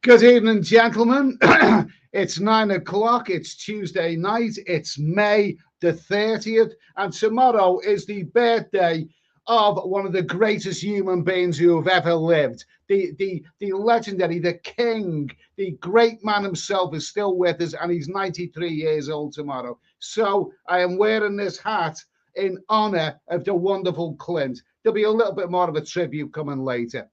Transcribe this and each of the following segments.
Good evening, gentlemen. It's 9 o'clock. It's Tuesday night. It's May the 30th. And tomorrow is the birthday of one of the greatest human beings who have ever lived. The legendary, the king, the great man himself is still with us, and he's 93 years old tomorrow. So I am wearing this hat in honor of the wonderful Clint. There'll be a little bit more of a tribute coming later.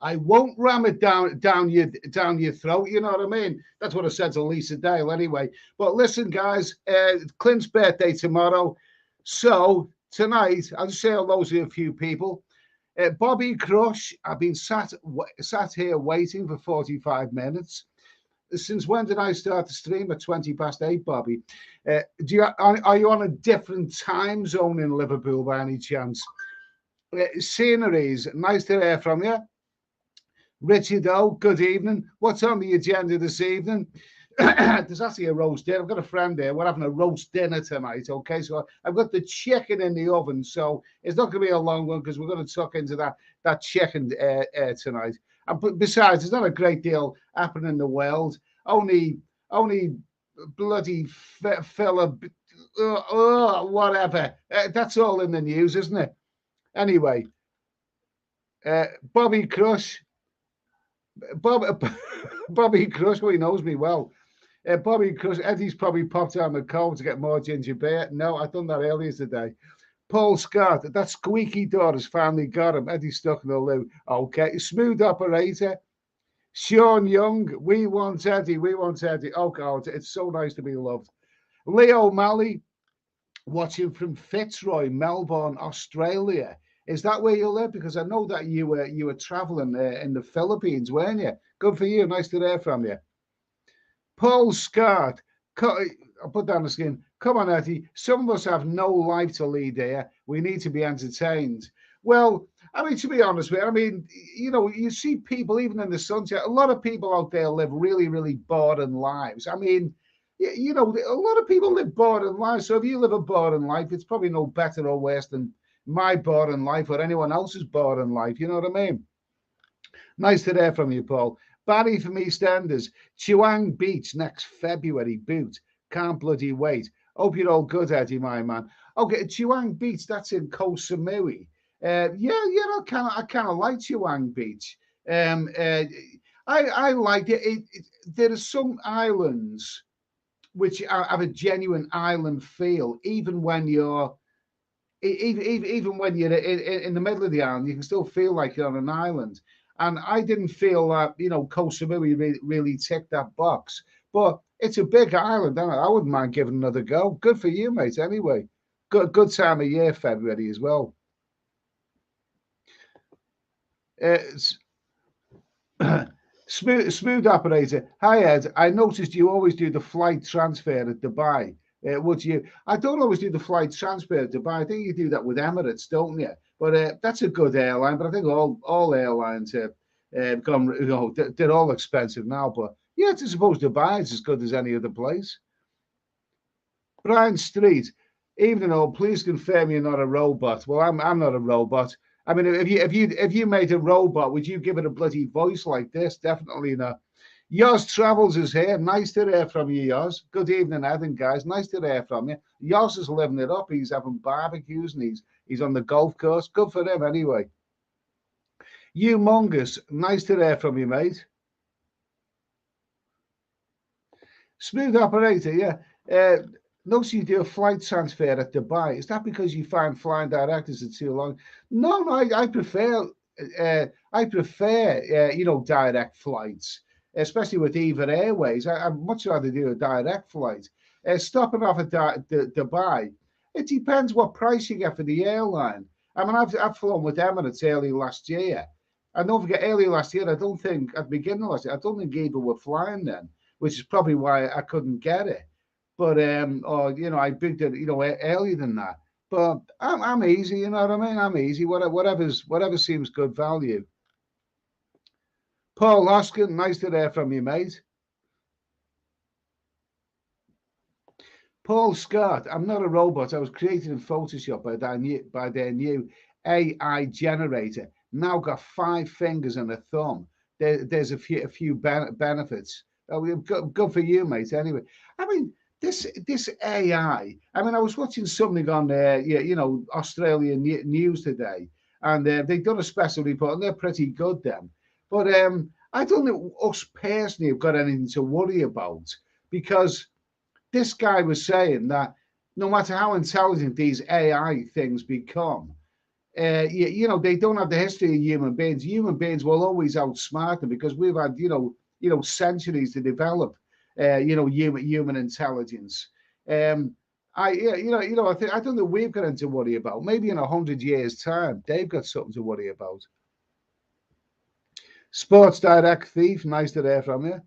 I won't ram it down your throat. You know what I mean? That's what I said to Lisa Dale anyway. But listen, guys, Clint's birthday tomorrow. So tonight, I'll just say hello to a few people. Bobby Crush, I've been sat here waiting for 45 minutes. Since when did I start the stream? At 8:20, Bobby. Are you on a different time zone in Liverpool by any chance? Sceneries, nice to hear from you. Richard O, good evening. What's on the agenda this evening? There's actually a roast dinner. I've got a friend here. We're having a roast dinner tonight, okay? So I've got the chicken in the oven, so it's not going to be a long one because we're going to tuck into that chicken tonight. And besides, there's not a great deal happening in the world. Only bloody fella, whatever. That's all in the news, isn't it? Anyway, Bobby Crush. Bobby Crush, well, he knows me well. Bobby Crush, Eddie's probably popped out on the cold to get more ginger beer. No, I done that earlier today. Paul Scott, that squeaky door has finally got him. Eddie's stuck in the loo. Okay, smooth operator. Sean Young, we want Eddie, we want Eddie. Oh, God, it's so nice to be loved. Leo Malley, watching from Fitzroy, Melbourne, Australia. Is that where you live? Because I know that you were traveling in the Philippines, weren't you? Good for you. Nice to hear from you. Paul Scott, I'll put down the screen. Come on, Eddie. Some of us have no life to lead here. We need to be entertained. Well, I mean, to be honest with you, I mean, you know, you see people even in the sunset. A lot of people out there live really, really boring lives. I mean, you know, a lot of people live boring lives. So if you live a boring life, it's probably no better or worse than my boring life or anyone else's boring life. You know what I mean? Nice to hear from you, Paul. Barry from EastEnders. Chiang Beach next February. Boot. Can't bloody wait. Hope you're all good, Eddie, my man. Okay, Chiang Beach, that's in Koh Samui. I kind of like Chiang Beach. I like it. There are some islands which have a genuine island feel, even when you're even when you're in the middle of the island, you can still feel like you're on an island. And I didn't feel that, you know, Koh Samui really ticked that box. But it's a big island, and I wouldn't mind giving another go. Good for you, mate, anyway. Good time of year, February, as well. Smooth operator. Hi, Ed. I noticed you always do the flight transfer at Dubai. Would you? I don't always do the flight transfer at Dubai. I think you do that with Emirates, don't you? But that's a good airline. But I think all airlines have gone. You know, they're all expensive now. But yeah, I suppose Dubai is as good as any other place. Brian Street. Evening, all. Please confirm you're not a robot. Well, I'm not a robot. I mean, if you made a robot, would you give it a bloody voice like this? Definitely not. Yoz Travels is here. Nice to hear from you, Yoz. Good evening, Ed and guys. Nice to hear from you. Yoz is living it up. He's having barbecues and he's He's on the golf course. Good for him anyway. Humongous. Nice to hear from you, mate. Smooth operator, yeah. Notice you do a flight transfer at Dubai. Is that because you find flying directors are too long? No, no, I prefer, you know, direct flights, especially with Eva Airways. I'd much rather do a direct flight. Stopping off at Dubai, it depends what price you get for the airline. I mean, I've flown with Emirates early last year. And don't forget, early last year, I don't think, at the beginning of last year, I don't think Eva were flying then, which is probably why I couldn't get it. But or you know, I booked it, you know, earlier than that. But I'm easy, you know what I mean? I'm easy. Whatever seems good value. Paul Hoskin, nice to hear from you, mate. Paul Scott, I'm not a robot. I was created in Photoshop by their new AI generator. Now got 5 fingers and a thumb. There's a few benefits. Oh, good for you, mate. Anyway, I mean, this AI. I mean, I was watching something on you know, Australian news today, and they've done a special report, and they're pretty good then. But I don't think us personally have got anything to worry about, because this guy was saying that no matter how intelligent these AI things become, you know, they don't have the history of human beings. Human beings will always outsmart them because we've had, you know, centuries to develop, you know, human intelligence. I don't think we've got anything to worry about. Maybe in 100 years' time, they've got something to worry about. Sports Direct Thief, nice to hear from you.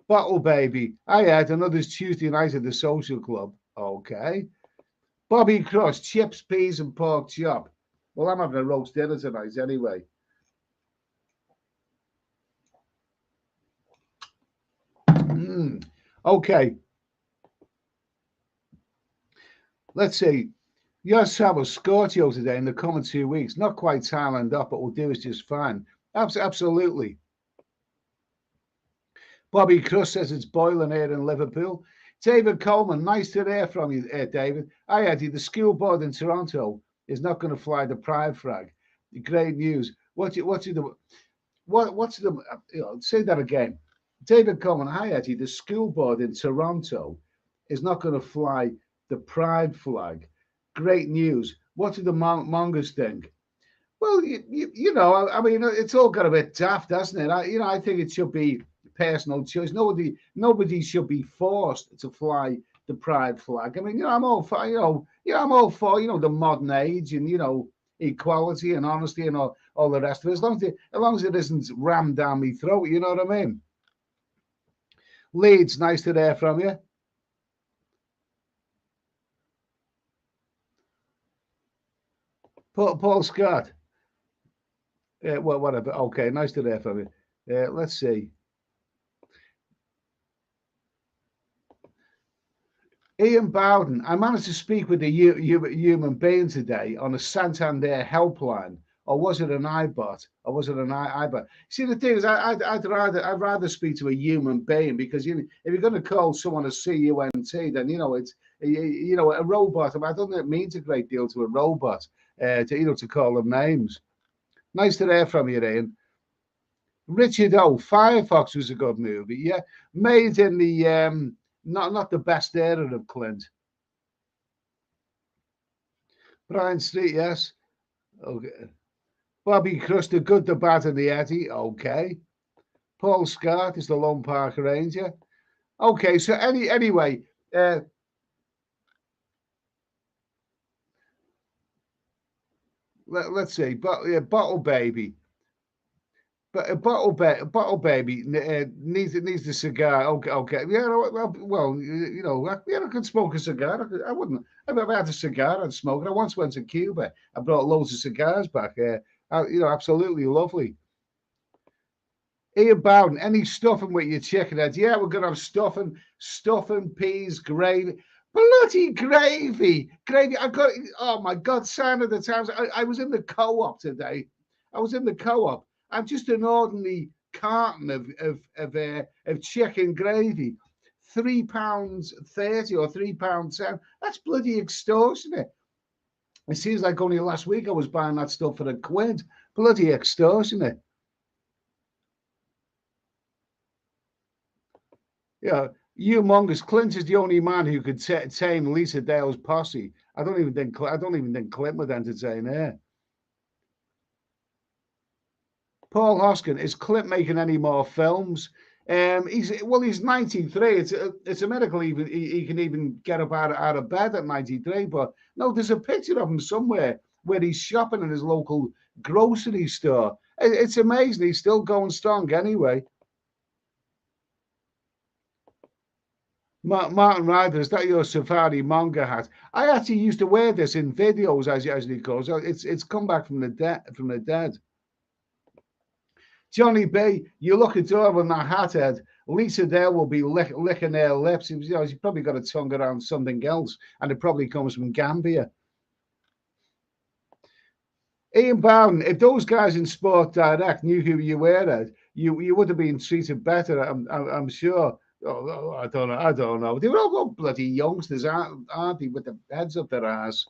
Bottle Baby, I had another's Tuesday night at the social club. Okay. Bobby Cross, chips, peas, and pork chop. Well, I'm having a roast dinner tonight anyway. Okay. Let's see. Yours have a Scorchio today in the coming 2 weeks. Not quite Thailand up, but we'll do is just fine. Absolutely. Bobby Cross says it's boiling here in Liverpool. David Coleman, nice to hear from you, David. Hi, Eddie. The school board in Toronto is not going to fly the pride flag. Great news. What's the say that again. David Coleman, hi, Eddie. The school board in Toronto is not going to fly the pride flag. Great news. What do the Mongers think? Well, you know, I mean, it's all got a bit daft, hasn't it? I think it should be personal choice. Nobody should be forced to fly the pride flag. I mean, you know, I'm all for, I'm all for, the modern age and, equality and honesty and all the rest of it. As long as it isn't rammed down my throat, you know what I mean? Leeds, nice to hear from you. Paul Scott. Well, whatever. Okay, nice to hear from you. Let's see. Ian Bowden, I managed to speak with a human being today on a Santander helpline. Or was it an iBot? Or was it an iBot? See, the thing is, I'd rather speak to a human being, because if you're going to call someone a CUNT, then it's a robot. I don't think it means a great deal to a robot to call them names. Nice to hear from you, Ian. Richard O. Firefox was a good movie. Yeah, made in the not the best era of Clint. Brian Street, yes. Okay. Bobby Crust, the good, the bad, and the Eddie. Okay. Paul Scott is the Lone Park Ranger. Okay, so anyway, let's see. Bottle Baby. But a bottle baby needs a cigar. Okay. Yeah, well, I could smoke a cigar. I wouldn't. If I had a cigar, I'd smoke it. I once went to Cuba. I brought loads of cigars back. Absolutely lovely. Ian Bowden, any stuffing with your chicken heads? Yeah, we're gonna have stuffing, peas, gravy. Bloody gravy. I got. Oh my God, sign of the times. I was in the co-op today. I was in the co-op. I'm just an ordinary carton of chicken gravy, £3.30 or £3.10. That's bloody extortionate. It seems like only last week I was buying that stuff for £1. Bloody extortionate. Yeah, humongous. Clint is the only man who could tame Lisa Dale's posse. I don't even think Clint would entertain her. Paul Hoskin, is Clint making any more films? He's 93. It's a miracle even he can even get up out of bed at 93. But no, there's a picture of him somewhere where he's shopping in his local grocery store. It's amazing. He's still going strong anyway. Martin Ryder, is that your safari manga hat? I actually used to wear this in videos, as they call it. It's come back from the dead. Johnny B, you look adorable in that hat head. Lisa Dale will be licking her lips. She's probably got a tongue around something else, and it probably comes from Gambia. Ian Bowden, if those guys in Sport Direct knew who you were, Ed, you would have been treated better. I'm sure. Oh, I don't know. They were all bloody youngsters, aren't they, with the heads up their ass.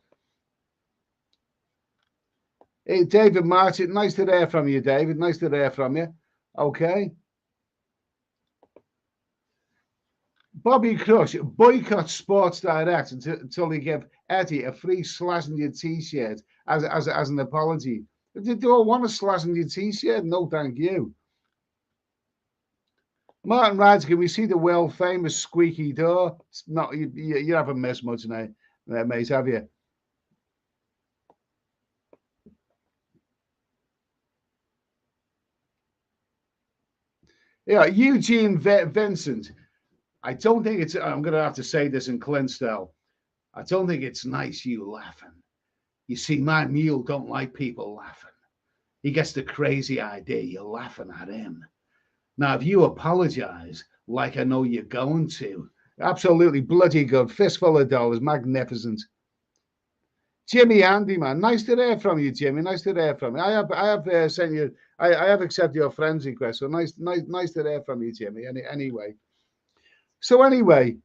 Hey, David Martin, nice to hear from you, David. Nice to hear from you. Okay. Bobby Crush, boycott Sports Direct until they give Eddie a free Slazenger t-shirt as an apology. Do I want a Slazenger t-shirt? No, thank you. Martin Rides, can we see the world famous squeaky door? Not you haven't missed much now, mate, have you? Yeah, Eugene Vincent. I don't think it's. I'm going to have to say this in Clint style. I don't think it's nice you laughing. You see, my mule don't like people laughing. He gets the crazy idea you're laughing at him. Now, if you apologize, like I know you're going to, absolutely bloody good. Fistful of dollars, magnificent. Jimmy Andy, man, nice to hear from you, Jimmy. Nice to hear from you. I have sent you. I have accepted your friend's request. So nice to hear from you, Jimmy. Anyway. So anyway,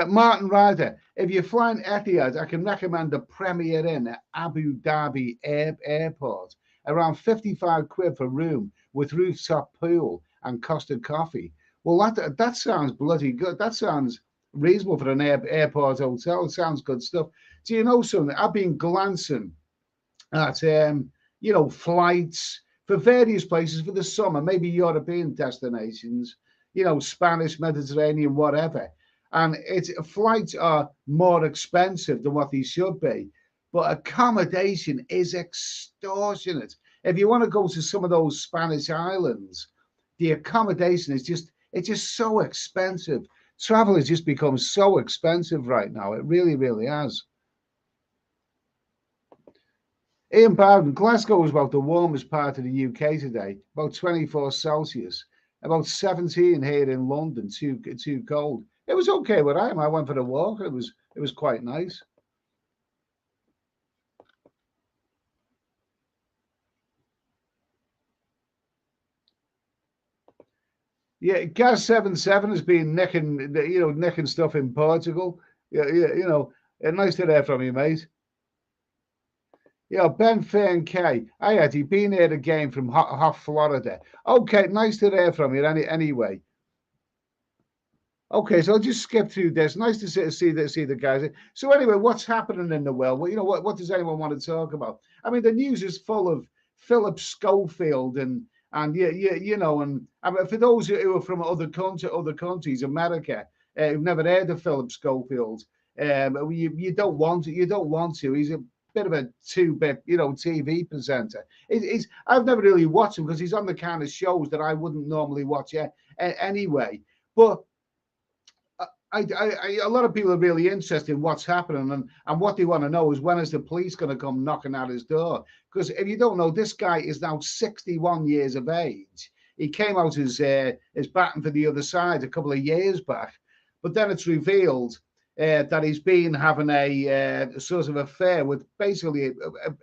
Martin Ryder, if you're flying Etihad, I can recommend the Premier Inn at Abu Dhabi Airport. Around 55 quid for room with rooftop pool and custard coffee. Well, that sounds bloody good. That sounds reasonable for an airport hotel. It sounds good stuff. Do you know something? I've been glancing at flights for various places for the summer, maybe European destinations, Spanish, Mediterranean, whatever. And flights are more expensive than what they should be, but accommodation is extortionate. If you want to go to some of those Spanish islands, the accommodation is just so expensive. Travel has just become so expensive right now. It really, really has. Ian Bowden, Glasgow is about the warmest part of the UK today, about 24 Celsius, about 17 here in London, too cold. It was okay where I am. I went for a walk. It was quite nice. Yeah, Gas 77 has been nicking stuff in Portugal. Yeah, nice to hear from you, mate. Yeah, Ben Fern K. Hi, Eddie. Been here again from hot Florida. Okay, nice to hear from you. Anyway. Okay, so I'll just skip through this. Nice to see the guys. So anyway, what's happening in the world? Well, what does anyone want to talk about? I mean, the news is full of Philip Schofield and and I mean, for those who are from other countries, America, who've never heard of Philip Schofield, you don't want to. You don't want to. He's a bit of a two-bit, TV presenter. I've never really watched him because he's on the kind of shows that I wouldn't normally watch anyway. But a lot of people are really interested in what's happening, and what they want to know is when is the police going to come knocking at his door? Because if you don't know, this guy is now 61 years of age. He came out as batting for the other side a couple of years back, but then it's revealed that he's been having a sort of affair with basically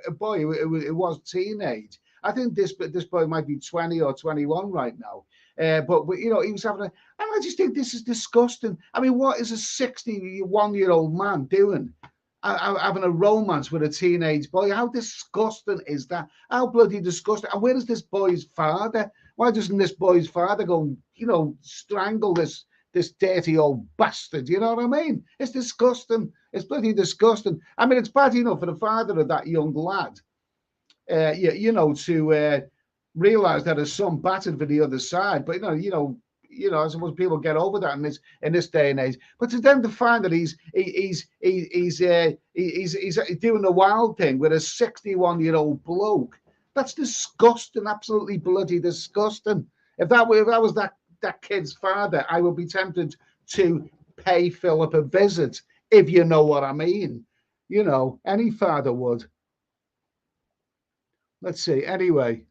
a boy who was teenage. I think this boy might be 20 or 21 right now. But he was having and I just think this is disgusting. I mean, what is a 61-year-old man doing having a romance with a teenage boy. How disgusting is that? How bloody disgusting. And where is this boy's father? Why doesn't this boy's father go, strangle this dirty old bastard? You know what I mean? It's disgusting. It's bloody disgusting. I mean, it's bad enough for the father of that young lad, to realize that his son battered for the other side. But I suppose people get over that in this day and age. But to then to find that he's doing the wild thing with a 61-year-old bloke, that's disgusting, absolutely bloody disgusting. If that was that kid's father, I would be tempted to pay Philip a visit, if you know what I mean. Any father would. Let's see. Anyway.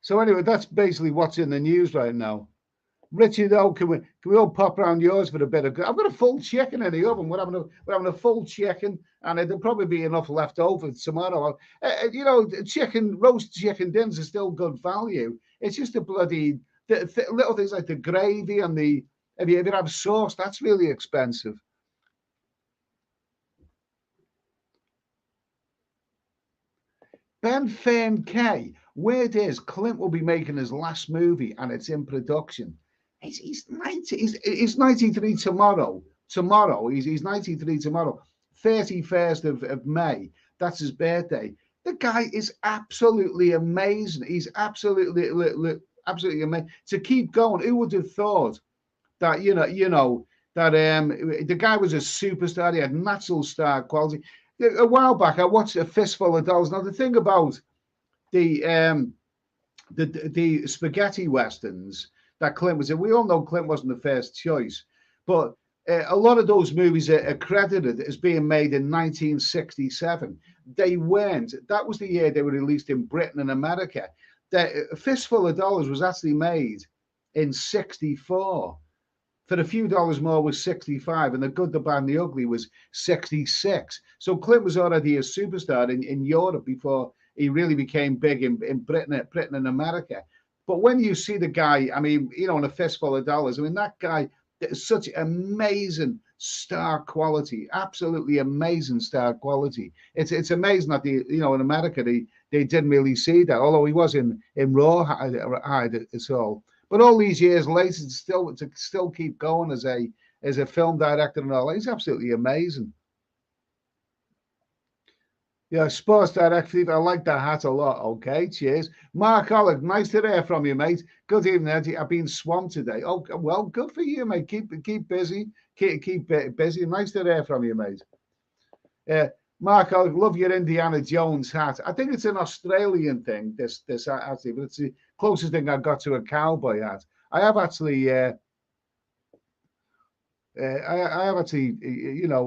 So anyway, that's basically what's in the news right now. Richie, though, can we all pop around yours for a bit of? I've got a full chicken in the oven. We're having a full chicken, and there'll probably be enough left over tomorrow. Roast chicken dinners are still good value. It's just a bloody little things like the gravy and if you have sauce, that's really expensive. Ben Fern K. Word is Clint will be making his last movie and it's in production. He's 90. He's 93 tomorrow. He's 93 tomorrow. 31st of May. That's his birthday. The guy is absolutely amazing. He's absolutely amazing. To keep going, who would have thought that that the guy was a superstar. He had natural star quality. A while back, I watched A Fistful of Dollars. Now the thing about the spaghetti westerns that Clint was in. We all know Clint wasn't the first choice, but a lot of those movies are credited as being made in 1967. They weren't. That was the year they were released in Britain and America. A Fistful of Dollars was actually made in 64. For a few dollars more was 65, and The Good, the Bad, and the Ugly was 66. So Clint was already a superstar in Europe before he really became big in Britain and America. But when you see the guy, I mean, in A Fistful of Dollars, I mean, that guy is such amazing star quality, absolutely amazing star quality. It's amazing that in America they didn't really see that, although he was in Rawhide at all. But all these years later, to still keep going as a film director and all, he's absolutely amazing. Yeah, Sports Directive. I like that hat a lot. Okay, cheers. Mark Olive, nice to hear from you, mate. Good evening, Eddie. I've been swamped today. Oh, well, good for you, mate. Keep busy. Keep busy. Nice to hear from you, mate. Mark, I love your Indiana Jones hat. I think it's an Australian thing, this actually, but it's the closest thing I've got to a cowboy hat. I have actually, I have actually, I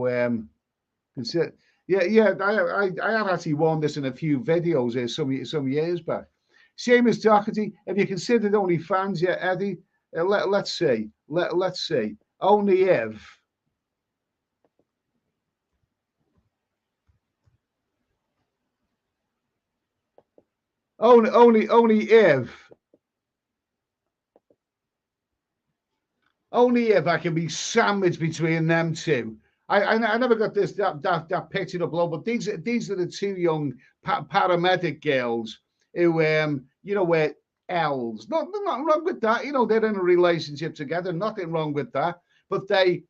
have actually worn this in a few videos some years back. Seamus Doherty, have you considered OnlyFans yet, Eddie? Let's see. Let's see. Only if. Only if I can be sandwiched between them two. I never got that picture up, but these are the two young paramedic girls who were elves. Nothing wrong with that. They're in a relationship together. Nothing wrong with that. But they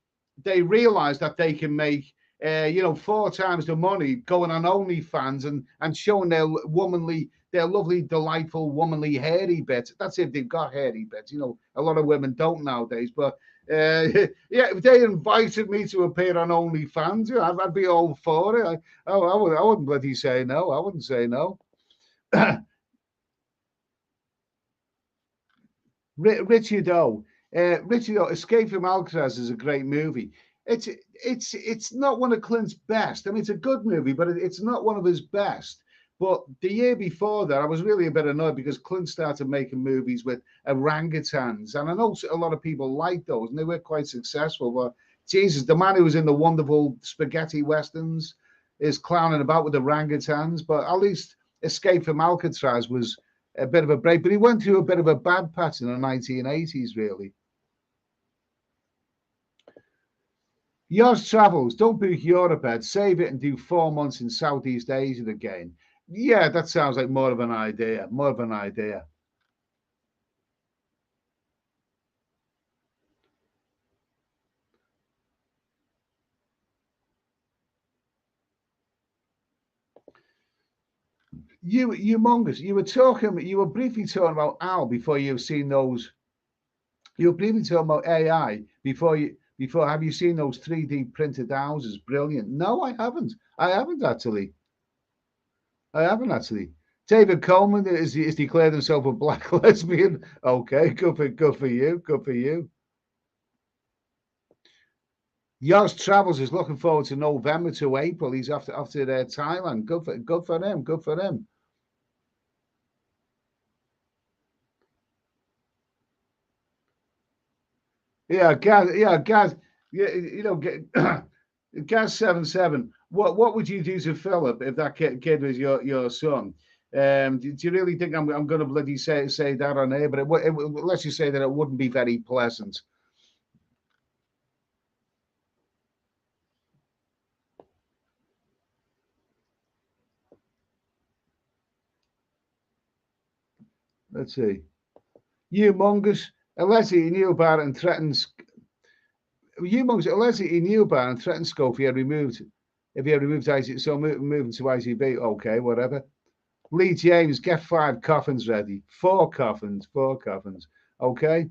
realize that they can make 4 times the money going on OnlyFans and showing their lovely, delightful, womanly hairy bits. That's if they've got hairy bits. A lot of women don't nowadays. But if they invited me to appear on OnlyFans, I'd be all for it. I wouldn't bloody say no. I wouldn't say no. Richard O. Escape from Alcatraz is a great movie. It's not one of Clint's best. I mean, it's a good movie, but it's not one of his best. But the year before that, I was really a bit annoyed because Clint started making movies with orangutans. And I know a lot of people like those, and they were quite successful. But Jesus, the man who was in the wonderful spaghetti westerns is clowning about with orangutans. But at least Escape from Alcatraz was a bit of a break. But he went through a bit of a bad patch in the 1980s, really. Yours travels. Don't book Europe, Ed. Save it and do 4 months in Southeast Asia again. Yeah, that sounds like more of an idea. More of an idea. You mongoose. You were briefly talking about Al before you've seen those. You were briefly talking about AI before. Have you seen those 3D printed houses? Brilliant. No, I haven't. I haven't actually. I haven't actually. David Coleman is declared himself a black lesbian. Okay, good for you. Good for you. Yours Travels is looking forward to November to April. He's after Thailand. Good for him. Good for him. Yeah, Gaz. Yeah, Gaz. Yeah, Gaz 77. What would you do to Philip if that kid was your son? Do you really think I'm going to bloody say that on air? But let's just say that it wouldn't be very pleasant. Let's see. Humongous. Alessi knew about it and threatens. Humongous. Alessi he knew about it and threatened Scope if he had removed IC. So moving to ICB. Okay, whatever. Lee James, get 5 coffins ready. 4 coffins. 4 coffins. Okay.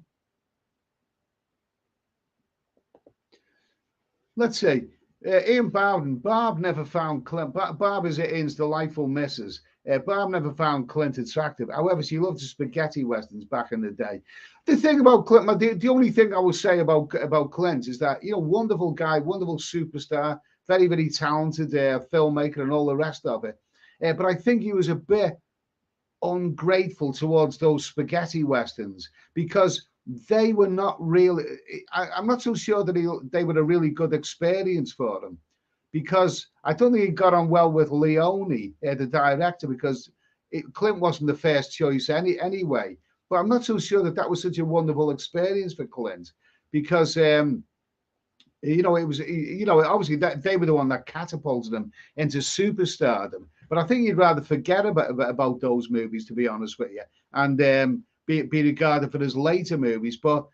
Let's see. Ian Bowden. Barb never found Clint. Barb is Ian's delightful missus. Barb never found Clint attractive. However, she loved the spaghetti westerns back in the day. The thing about Clint, the only thing I will say about Clint is that, wonderful guy, wonderful superstar, very, very talented filmmaker and all the rest of it. But I think he was a bit ungrateful towards those spaghetti westerns because they were not really. I'm not so sure that they were a really good experience for him because I don't think he got on well with Leone, the director, because Clint wasn't the first choice anyway. But I'm not so sure that was such a wonderful experience for Clint because it was, obviously that they were the one that catapulted him into superstardom. But I think you'd rather forget about those movies, to be honest with you, and be regarded for his later movies. But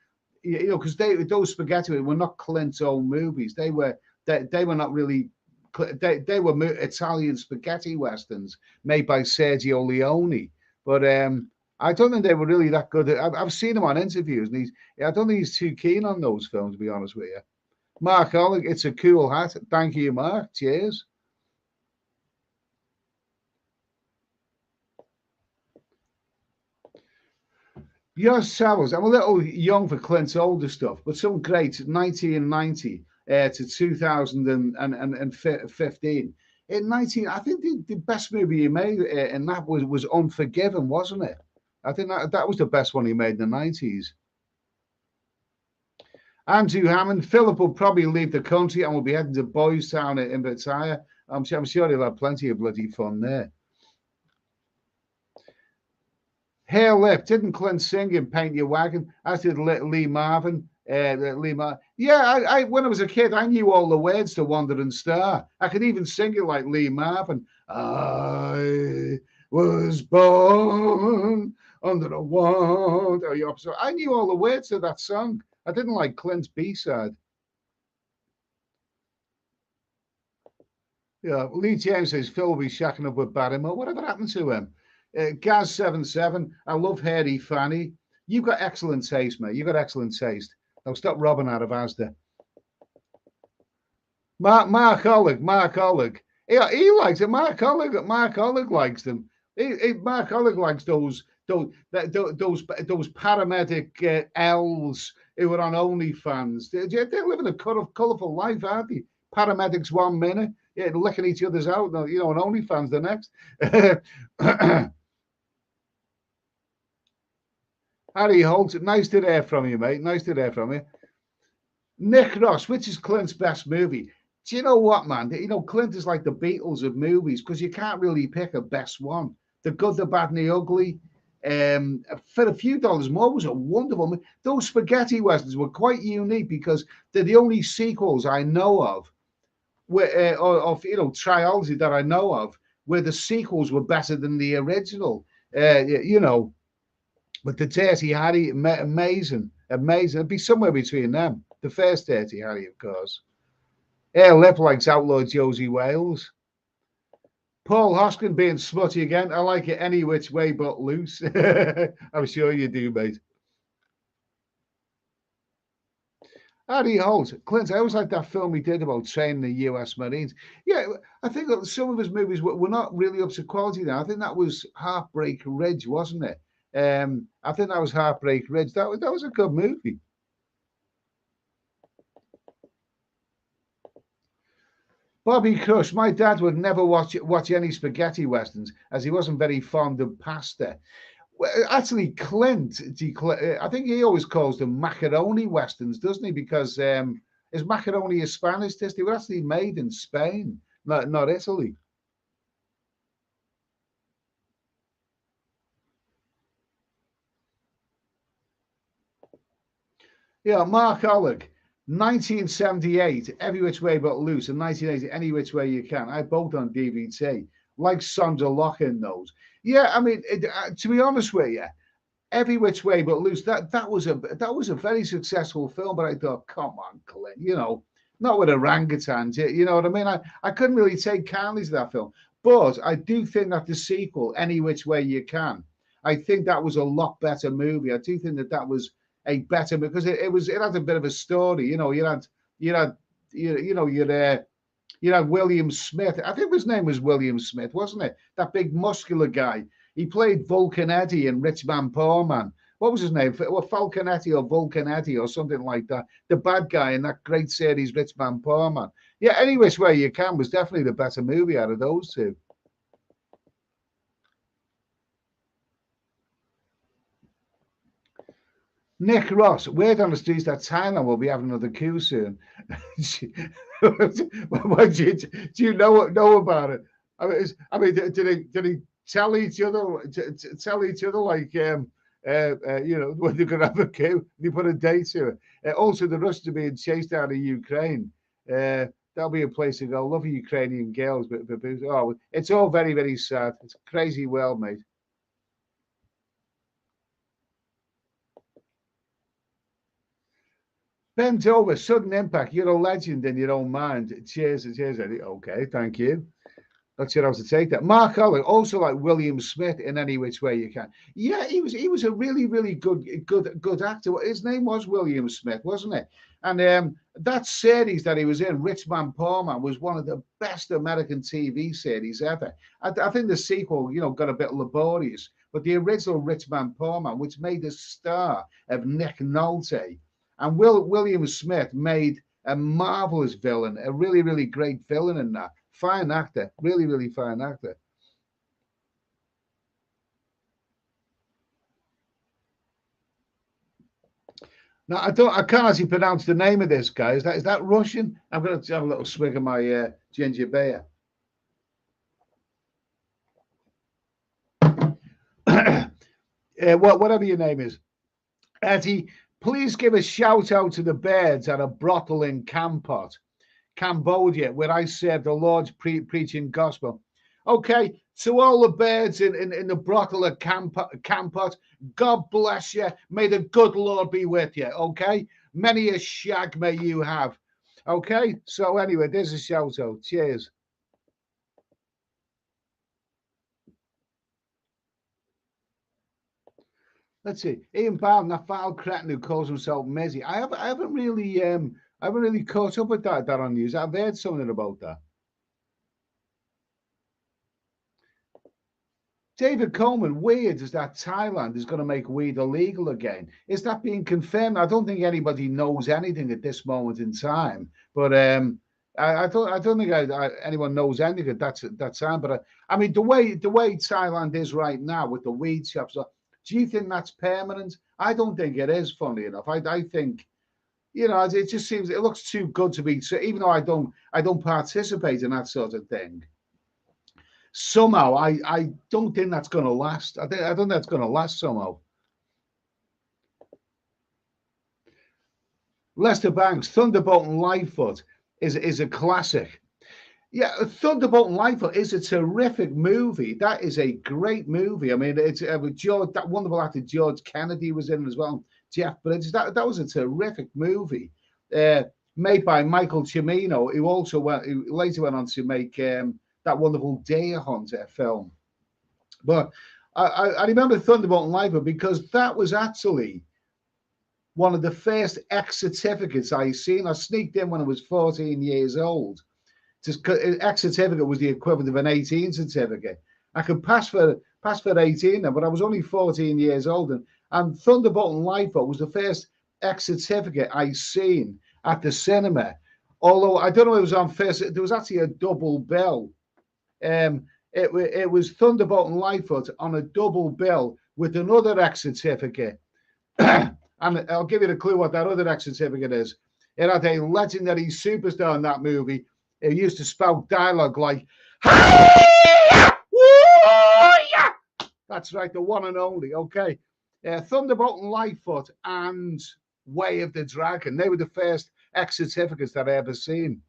because those spaghetti were not Clint's own movies; they were not really. They were Italian spaghetti westerns made by Sergio Leone, but I don't think they were really that good. I've seen him on interviews, and I don't think he's too keen on those films, to be honest with you. Mark Oleg, it's a cool hat. Thank you, Mark. Cheers. Yours Travels. I'm a little young for Clint's older stuff, but some great 1990 to 2015. In 19, I think the best movie he made in that was Unforgiven, wasn't it? I think that was the best one he made in the 90s. Andrew Hammond, Philip will probably leave the country and will be heading to Boys Town in Bataya. I'm sure he'll have plenty of bloody fun there. Hair Lip, didn't Clint sing in Paint Your Wagon? As did Lee Marvin. Yeah, I when I was a kid, I knew all the words to Wandering Star. I could even sing it like Lee Marvin. I was born under a wand. So I knew all the words to that song. I didn't like Clint's B-side. Yeah, Lee James says Phil will be shacking up with Barrymore. Whatever happened to him? Gaz77, I love Hairy Fanny. You've got excellent taste, mate. You've got excellent taste. Now stop robbing out of Asda. Mark Oleg. Yeah, he likes it. Mark Oleg likes them. Mark Oleg likes those paramedic elves who are on OnlyFans. They're living a colourful life, aren't they? Paramedics 1 minute, yeah, licking each other's out. On OnlyFans the next. Harry Holt, nice to hear from you, mate. Nice to hear from you. Nick Ross, which is Clint's best movie? Do you know what, man? Clint is like the Beatles of movies because you can't really pick a best one. The good, the bad, and the ugly. for a few dollars more was a wonderful. Those spaghetti westerns were quite unique because they're the only sequels I know of, where of trilogy that I know of, where the sequels were better than the original. But the Dirty Harry, amazing, amazing. It'd be somewhere between them. The first Dirty Harry, of course. Lip likes Outlaw Josie Wales. Paul Hoskin being smutty again. I like it any which way but loose. I'm sure you do, mate. Harry Holt, Clint, I always like that film he did about training the US Marines. Yeah, I think some of his movies were not really up to quality now. I think that was Heartbreak Ridge, wasn't it? I think that was Heartbreak Ridge. That was a good movie. Bobby Crush, my dad would never watch any spaghetti westerns as he wasn't very fond of pasta. Well, actually, Clint, I think he always calls them macaroni westerns, doesn't he? Because is macaroni a Spanish dish? They were actually made in Spain, not Italy. Yeah, Mark Oleg, 1978, Every Which Way But Loose, and 1980, Any Which Way You Can. I both on DVD. Like Sandra Lock in those. Yeah, I mean, to be honest with you, Every Which Way But Loose. That was a very successful film. But I thought, come on, Clint, not with orangutans. You know what I mean? I couldn't really take kindly to that film. But I do think that the sequel, Any Which Way You Can, I think that was a lot better movie. I do think that was a better because it had a bit of a story. You had you had William Smith. I think his name was William Smith, wasn't it? That big muscular guy. He played Vulcan Eddie in Rich Man Poor Man. What was his name? Well, Falcon Eddie or Vulcan Eddie or something like that. The bad guy in that great series, Rich Man Poor Man. Yeah, Any Which Way You Can was definitely the better movie out of those two. Nick Ross, word on the streets that Thailand will be having another coup soon. What do you know about it? Did he tell each other like when they're going to have a coup? They put a date to it. Also, the Russians are being chased out of Ukraine. That'll be a place to go. Love Ukrainian girls, but it's all very very sad. It's a crazy world, mate. Bent over, sudden impact. You're a legend in your own mind. Cheers, cheers, Eddie. Okay, thank you. Not sure how to take that. Mark Allen, also like William Smith in Any Which Way You Can. Yeah, he was a really, really good actor. His name was William Smith, wasn't it? And that series that he was in, Rich Man Poor Man, was one of the best American TV series ever. I think the sequel, got a bit laborious, but the original Rich Man Poor Man, which made a star of Nick Nolte, and William Smith made a marvelous villain, a really, really great villain in that. Fine actor, really, really fine actor. Now I can't actually pronounce the name of this guy. Is that Russian? I'm going to have a little swig of my ginger beer. Whatever your name is, Eddie. Please give a shout out to the birds at a brothel in Kampot, Cambodia, where I served the Lord's preaching gospel. Okay, to all the birds in the brothel at Campot, God bless you. May the good Lord be with you. Okay, many a shag may you have. Okay, so anyway, there's a shout out. Cheers. Let's see. Ian Bowden, that foul cretin who calls himself Mezzy. I haven't really caught up with that on news. I've heard something about that. David Coleman, weird is that Thailand is going to make weed illegal again. Is that being confirmed? I don't think anybody knows anything at this moment in time. But I don't think anyone knows anything at that time. But I mean, the way Thailand is right now with the weed shops, do you think that's permanent? I don't think it is. Funny enough, I think it just seems it looks too good to be. So even though I don't participate in that sort of thing. somehow I don't think that's going to last. I don't think that's going to last somehow. Lester Banks, Thunderbolt and Lightfoot is a classic. Yeah, Thunderbolt and Lightfoot is a terrific movie. That is a great movie. I mean, it's with George, that wonderful actor George Kennedy was in it as well. Jeff Bridges. That was a terrific movie, uh, made by Michael Cimino, who later went on to make that wonderful Deer Hunter film. But I remember Thunderbolt and Lightfoot because that was actually one of the first X certificates I seen. I sneaked in when I was 14 years old. Just X certificate was the equivalent of an 18 certificate. I could pass for 18 then, but I was only 14 years old, and Thunderbolt and Lightfoot was the first X certificate I seen at the cinema. Although I don't know if it was on first, there was actually a double bill. It was Thunderbolt and Lightfoot on a double bill with another X certificate. And I'll give you the clue what that other X certificate is. It had a legendary superstar in that movie. It used to spout dialogue like, "Hey, that's right, the one and only." Okay, Thunderbolt and Lightfoot and Way of the Dragon. They were the first X certificates that I ever seen.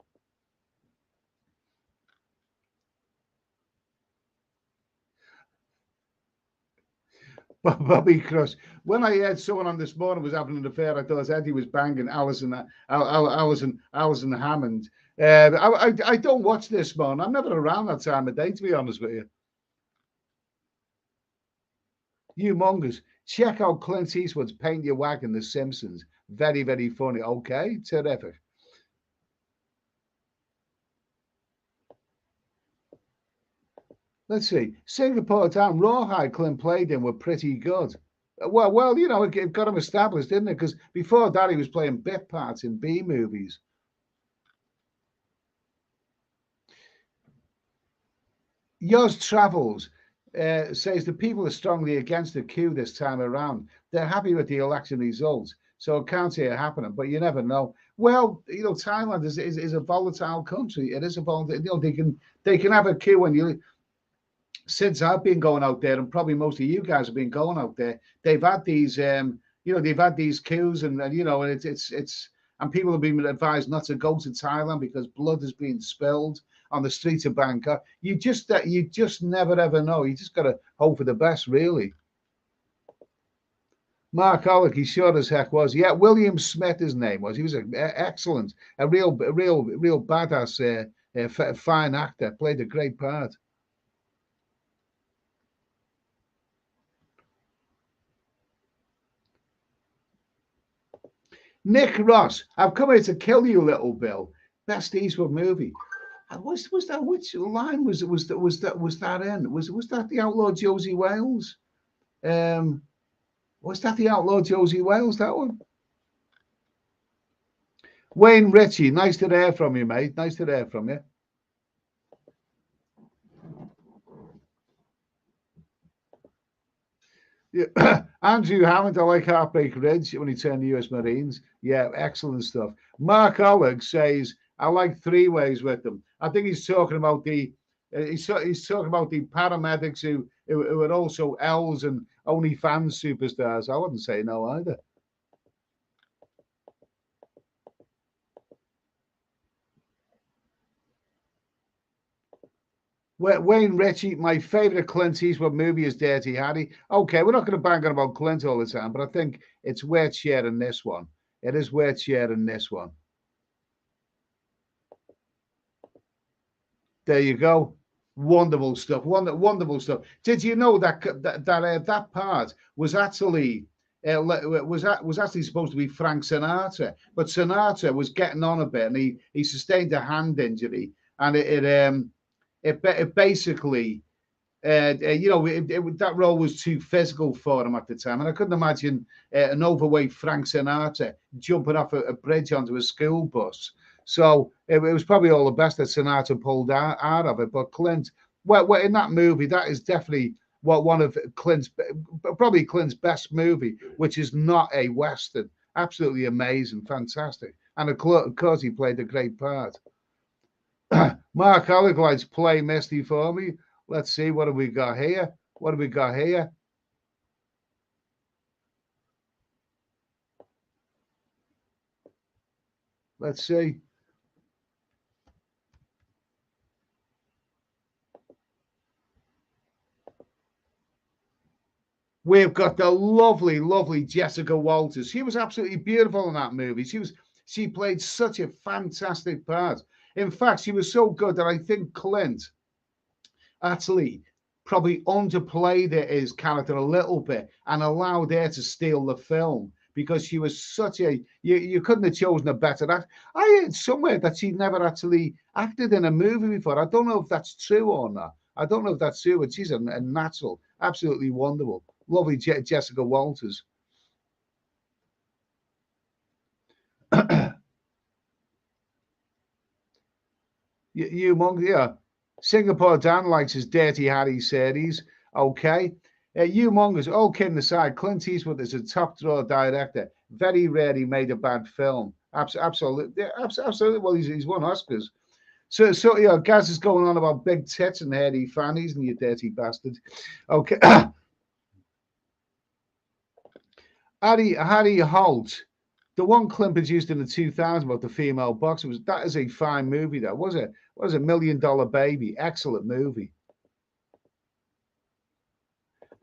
Bobby Cross. When I heard someone on this morning was having an affair, I thought Eddie was banging Alison Hammond. I don't watch this, man. I'm never around that time of day, to be honest with you. Humongous. Check out Clint Eastwood's Paint Your Wagon, The Simpsons. Very, very funny. Okay, terrific. Let's see. Singapore Town, Rawhide Clint played in were pretty good. Well, you know, it got him established, didn't it? Because before that, he was playing bit parts in B movies. Yours Travels says the people are strongly against the coup this time around. They're happy with the election results, so it can't see it happening, but you never know. Well, you know, Thailand is a volatile country. It is a volatile. You know, they can have a coup when you. Since I've been going out there, and probably most of you guys have been going out there, they've had these, you know, they've had these coups, and you know, and it's, and people have been advised not to go to Thailand because blood has been spilled on the streets of Bangkok. You just never ever know. You just got to hope for the best, really. Mark Alec, he sure as heck was. Yeah, William Smith, his name was. He was excellent, a real badass, fine actor. Played a great part. Nick Ross, I've come here to kill you, little Bill. Best Eastwood movie. Was that, which line was that in? Was that the Outlaw Josie Wales? Was that the Outlaw Josie Wales? That one. Wayne Ritchie, nice to hear from you, mate. Nice to hear from you. Yeah. Andrew Hammond, I like Heartbreak Ridge when he turned the US Marines. Yeah, excellent stuff. Mark Oleg says, I like Three Ways with them. I think he's talking about the he's talking about the paramedics who are also L's and OnlyFans superstars. I wouldn't say no either. Wayne Ritchie, my favorite Clint Eastwood movie is Dirty Harry. Okay, we're not going to bang on about Clint all the time, but I think it's worth sharing this one. It is worth sharing this one. There you go. Wonderful stuff. Wonderful stuff. Did you know that part was actually was actually supposed to be Frank Sinatra, but Sinatra was getting on a bit, and he sustained a hand injury, and it basically you know, that role was too physical for him at the time, and I couldn't imagine an overweight Frank Sinatra jumping off a bridge onto a school bus. So it was probably all the best that Sinatra pulled out of it. But Clint, well, in that movie, that is definitely one of probably Clint's best movie, which is not a western. Absolutely amazing, fantastic, and of course he played a great part. Mark Allegride's Play Misty for Me. Let's see, what have we got here? What have we got here? Let's see. We've got the lovely, lovely Jessica Walters. She was absolutely beautiful in that movie. She played such a fantastic part. In fact, she was so good that I think Clint actually probably underplayed his character a little bit and allowed her to steal the film because she was such a you couldn't have chosen a better act. I heard somewhere that she never actually acted in a movie before. I don't know if that's true or not. I don't know if that's true, but she's a natural, absolutely wonderful, lovely Jessica Walters. You Monk, yeah. Singapore Dan likes his Dirty Harry series. Okay. Humongous, all kidding aside, Clint Eastwood is a top drawer director. Very rarely made a bad film. Absolutely. Yeah, absolutely. Well, he's won Oscars. So yeah, Gaz is going on about big tits and hairy fannies and you dirty bastard. Okay. Harry Holt, the one Clint produced in the 2000s about the female boxer, that is a fine movie. That was it. Was a $1 Million Baby. Excellent movie.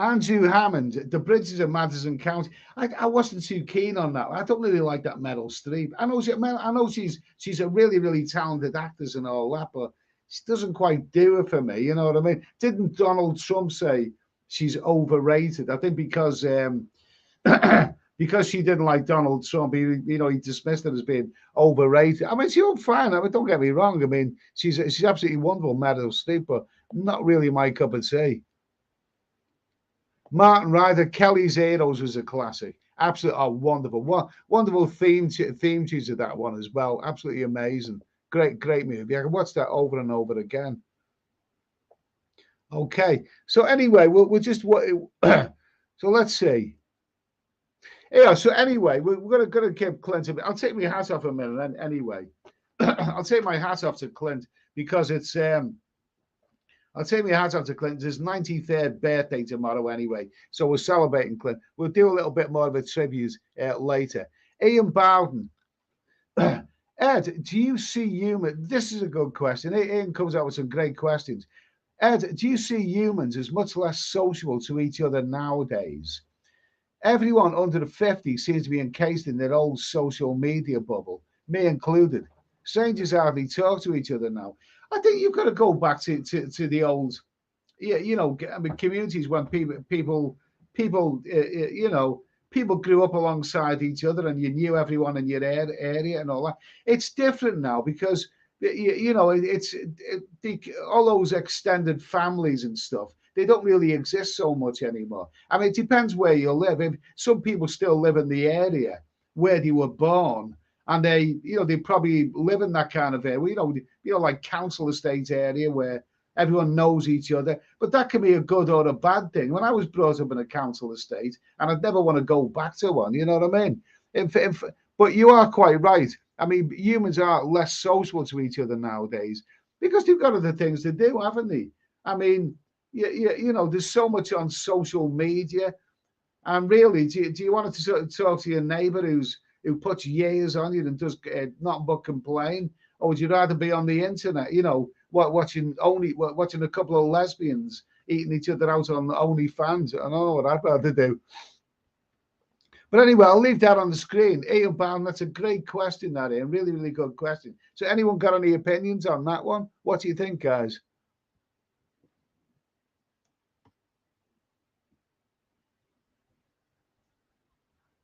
Andrew Hammond, The Bridges of Madison County. I wasn't too keen on that. I don't really like that Meryl Streep. I know she's a really, really talented actress and all that, but she doesn't quite do it for me. You know what I mean? Didn't Donald Trump say she's overrated? I think because because she didn't like Donald Trump, he dismissed it as being overrated. I mean, she looked fine. I mean, don't get me wrong. I mean, she's absolutely wonderful, Meryl Streep, but not really my cup of tea. Martin Ryder, Kelly's Heroes was a classic. Absolutely, wonderful. Wonderful theme tunes of that one as well. Absolutely amazing. Great movie. I can watch that over and over again. Okay. So anyway, we'll just so let's see. Yeah. So anyway, we're gonna give Clint a bit. I'll take my hat off a minute. Anyway, I'll take my hat off to Clint because it's I'll take my hat off to Clint. His 93rd birthday tomorrow, anyway. So we're celebrating Clint. We'll do a little bit more of a tribute later. Ian Bowden. Ed, do you see humans? This is a good question. Ian comes out with some great questions. Ed, do you see humans as much less sociable to each other nowadays? Everyone under the 50 seems to be encased in their old social media bubble, me included. Strangers hardly talk to each other now. I think you've got to go back to the old, yeah, I mean, communities when people grew up alongside each other and you knew everyone in your area and all that. It's different now because all those extended families and stuff. They don't really exist so much anymore. I mean, it depends where you live. If some people still live in the area where they were born, and they probably live in that kind of area, like council estate area where everyone knows each other. But that can be a good or a bad thing. When I was brought up in a council estate, and I'd never want to go back to one, you know what I mean? But you are quite right. I mean, humans are less social to each other nowadays because they've got other things to do, haven't they? I mean, there's so much on social media. And really, do you want to sort of talk to your neighbour who puts years on you and does nothing but complain, or would you rather be on the internet? Watching a couple of lesbians eating each other out on OnlyFans? I don't know what I'd rather do. But anyway, I'll leave that on the screen. Ian Bound, that's a great question, that Ian. Really, really good question. So anyone got any opinions on that one? What do you think, guys?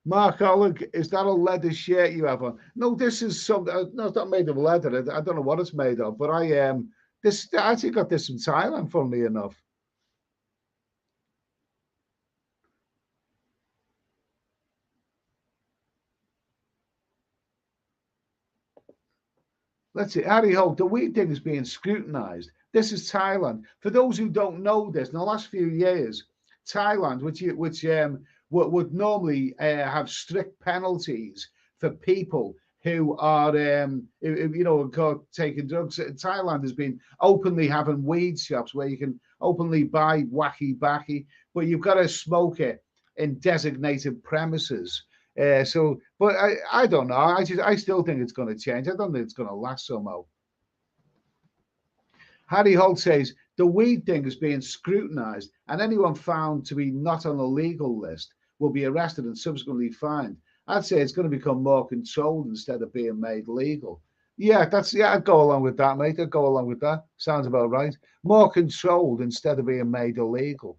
Mark Oleg, is that a leather shirt you have on? No, this is something. No, it's not made of leather. I don't know what it's made of, but I actually got this from Thailand, funnily enough. Let's see. Harry Holt, the wheat thing is being scrutinized. This is Thailand. For those who don't know this, in the last few years, Thailand, which would normally have strict penalties for people who are, you know, caught taking drugs. Thailand has been openly having weed shops where you can openly buy wacky backy, but you've got to smoke it in designated premises. But I don't know. I still think it's going to change. I don't think it's going to last somehow. Harry Holt says the weed thing is being scrutinised, and anyone found to be not on the legal list will be arrested and subsequently fined. I'd say it's going to become more controlled instead of being made legal. Yeah, I'd go along with that, mate. I'd go along with that. Sounds about right. More controlled instead of being made illegal.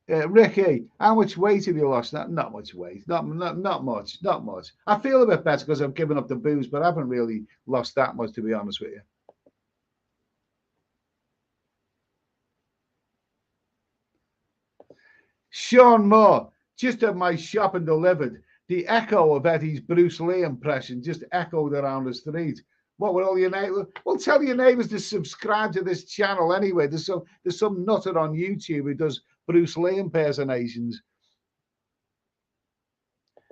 Ricky, how much weight have you lost? Not much weight. Not much. Not much. I feel a bit better because I've given up the booze, but I haven't really lost that much, to be honest with you. Sean Moore, just had my shopping delivered. The echo of Eddie's Bruce Lee impression just echoed around the street. What were all your neighbors? Well, tell your neighbors to subscribe to this channel anyway. There's some nutter on YouTube who does Bruce Lee impersonations.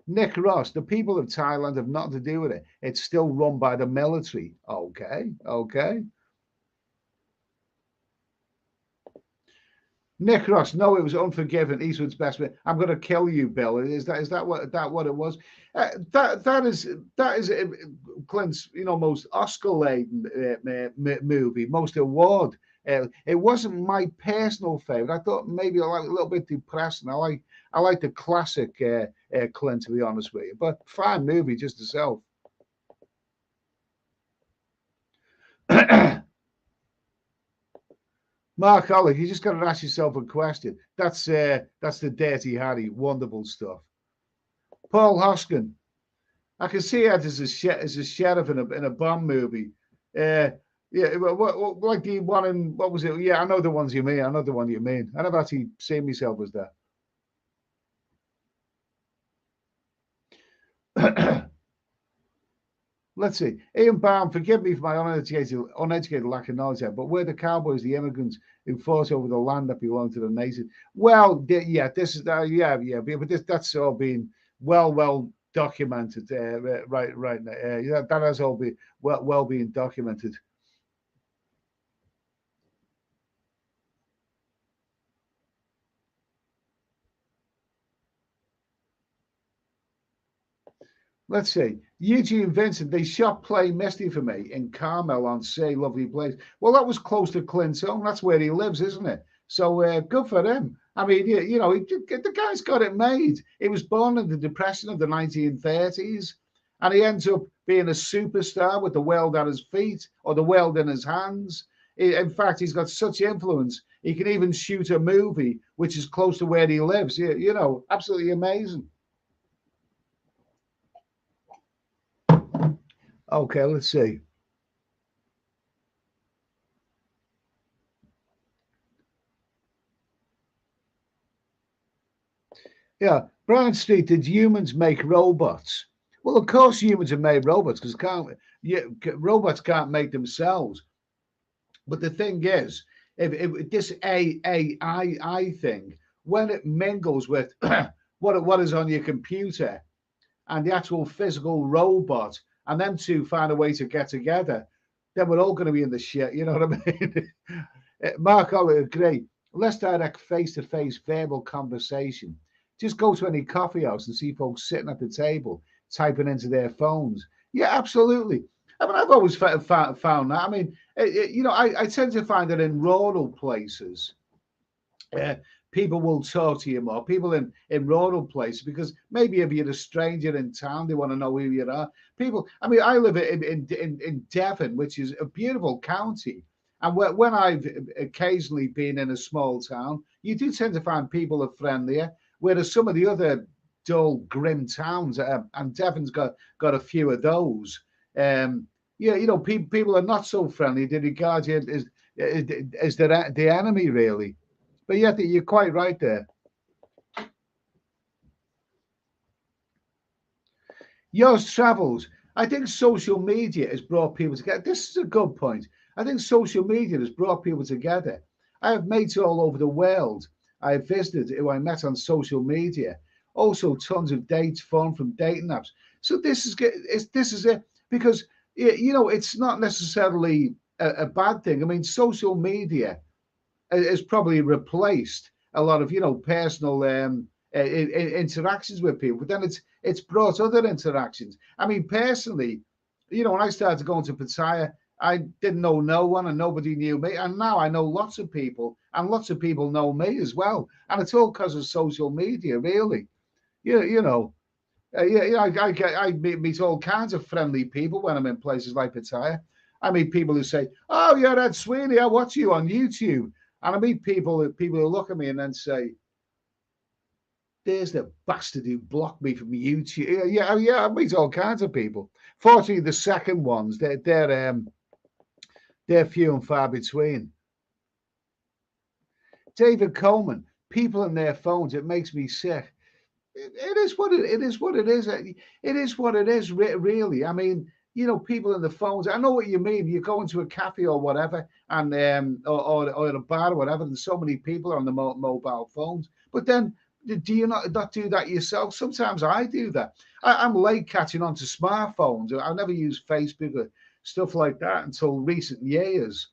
Nick Ross, the people of Thailand have nothing to do with it. It's still run by the military. Okay. Nick Ross, no, it was Unforgiven, Eastwood's best man. I'm going to kill you, Bill. Is that what it was? That is Clint's most Oscar-laden movie, most award. It wasn't my personal favorite. I thought maybe a little bit depressing. I like the classic Clint, to be honest with you, but fine movie just itself. Mark Ollie, you just got to ask yourself a question. That's the Dirty Harry, wonderful stuff. Paul Hoskin, I can see Ed as a sheriff in a Bond movie. Yeah, like the one in, what was it? Yeah, I know the ones you mean. I know the one you mean. I never actually seen myself as that. Let's see. Ian Baum, forgive me for my uneducated lack of knowledge here, but were the cowboys the immigrants who fought over the land that belonged to the nation? Well, yeah, this is but that's all been well documented. Right. That has all been well being documented. Let's see. Eugene Vincent, they shot Play Misty for me in Carmel on Say Lovely Place. Well, that was close to Clint's home. That's where he lives, isn't it? So good for him. I mean, the guy's got it made. He was born in the Depression of the 1930s, and he ends up being a superstar with the world at his feet or the world in his hands. In fact, he's got such influence, he can even shoot a movie which is close to where he lives. Absolutely amazing. Okay, let's see. Yeah, Brian Street, did humans make robots? Well, of course, humans have made robots because robots can't make themselves. But the thing is, if this AI thing, when it mingles with what is on your computer and the actual physical robot, and them two find a way to get together, then we're all going to be in the shit. You know what I mean? Mark Oliver, great. Let's direct face-to-face verbal conversation. Just go to any coffee house and see folks sitting at the table typing into their phones. Yeah, absolutely. I mean, I've always found that. I mean, I tend to find that in rural places, people will talk to you more. People in rural places, because maybe if you're a stranger in town, they want to know who you are. People, I mean, I live in Devon, which is a beautiful county. And when I've occasionally been in a small town, you do tend to find people are friendlier. Whereas some of the other dull, grim towns, and Devon's got a few of those. People are not so friendly. They regard you as the enemy, really. But yeah, you're quite right there. Yours travels. I think social media has brought people together. This is a good point. I think social media has brought people together. I have mates all over the world, I visited, who I met on social media. Also, tons of dates formed from dating apps. So this is it, because it's not necessarily a bad thing. I mean, social media has probably replaced a lot of personal interactions with people, but then it's brought other interactions. I mean, personally, when I started going to Pattaya, I didn't know no one and nobody knew me, and now I know lots of people, and lots of people know me as well, and it's all because of social media, really. You know. I meet all kinds of friendly people when I'm in places like Pattaya. I meet people who say, "Oh, you're Ed Sweeney. I watch you on YouTube." And I meet people who look at me and then say, "There's the bastard who blocked me from YouTube." Yeah. I meet all kinds of people. Fortunately, the second ones, they're few and far between. David Coleman, people and their phones, it makes me sick. It is what it is. What it is. It is what it is. Really. I mean, people in the phones. I know what you mean. You go into a cafe or whatever, and or a bar or whatever, and so many people are on the mobile phones. But then, do you not do that yourself? Sometimes I do that. I'm late catching on to smartphones. I never used Facebook or stuff like that until recent years.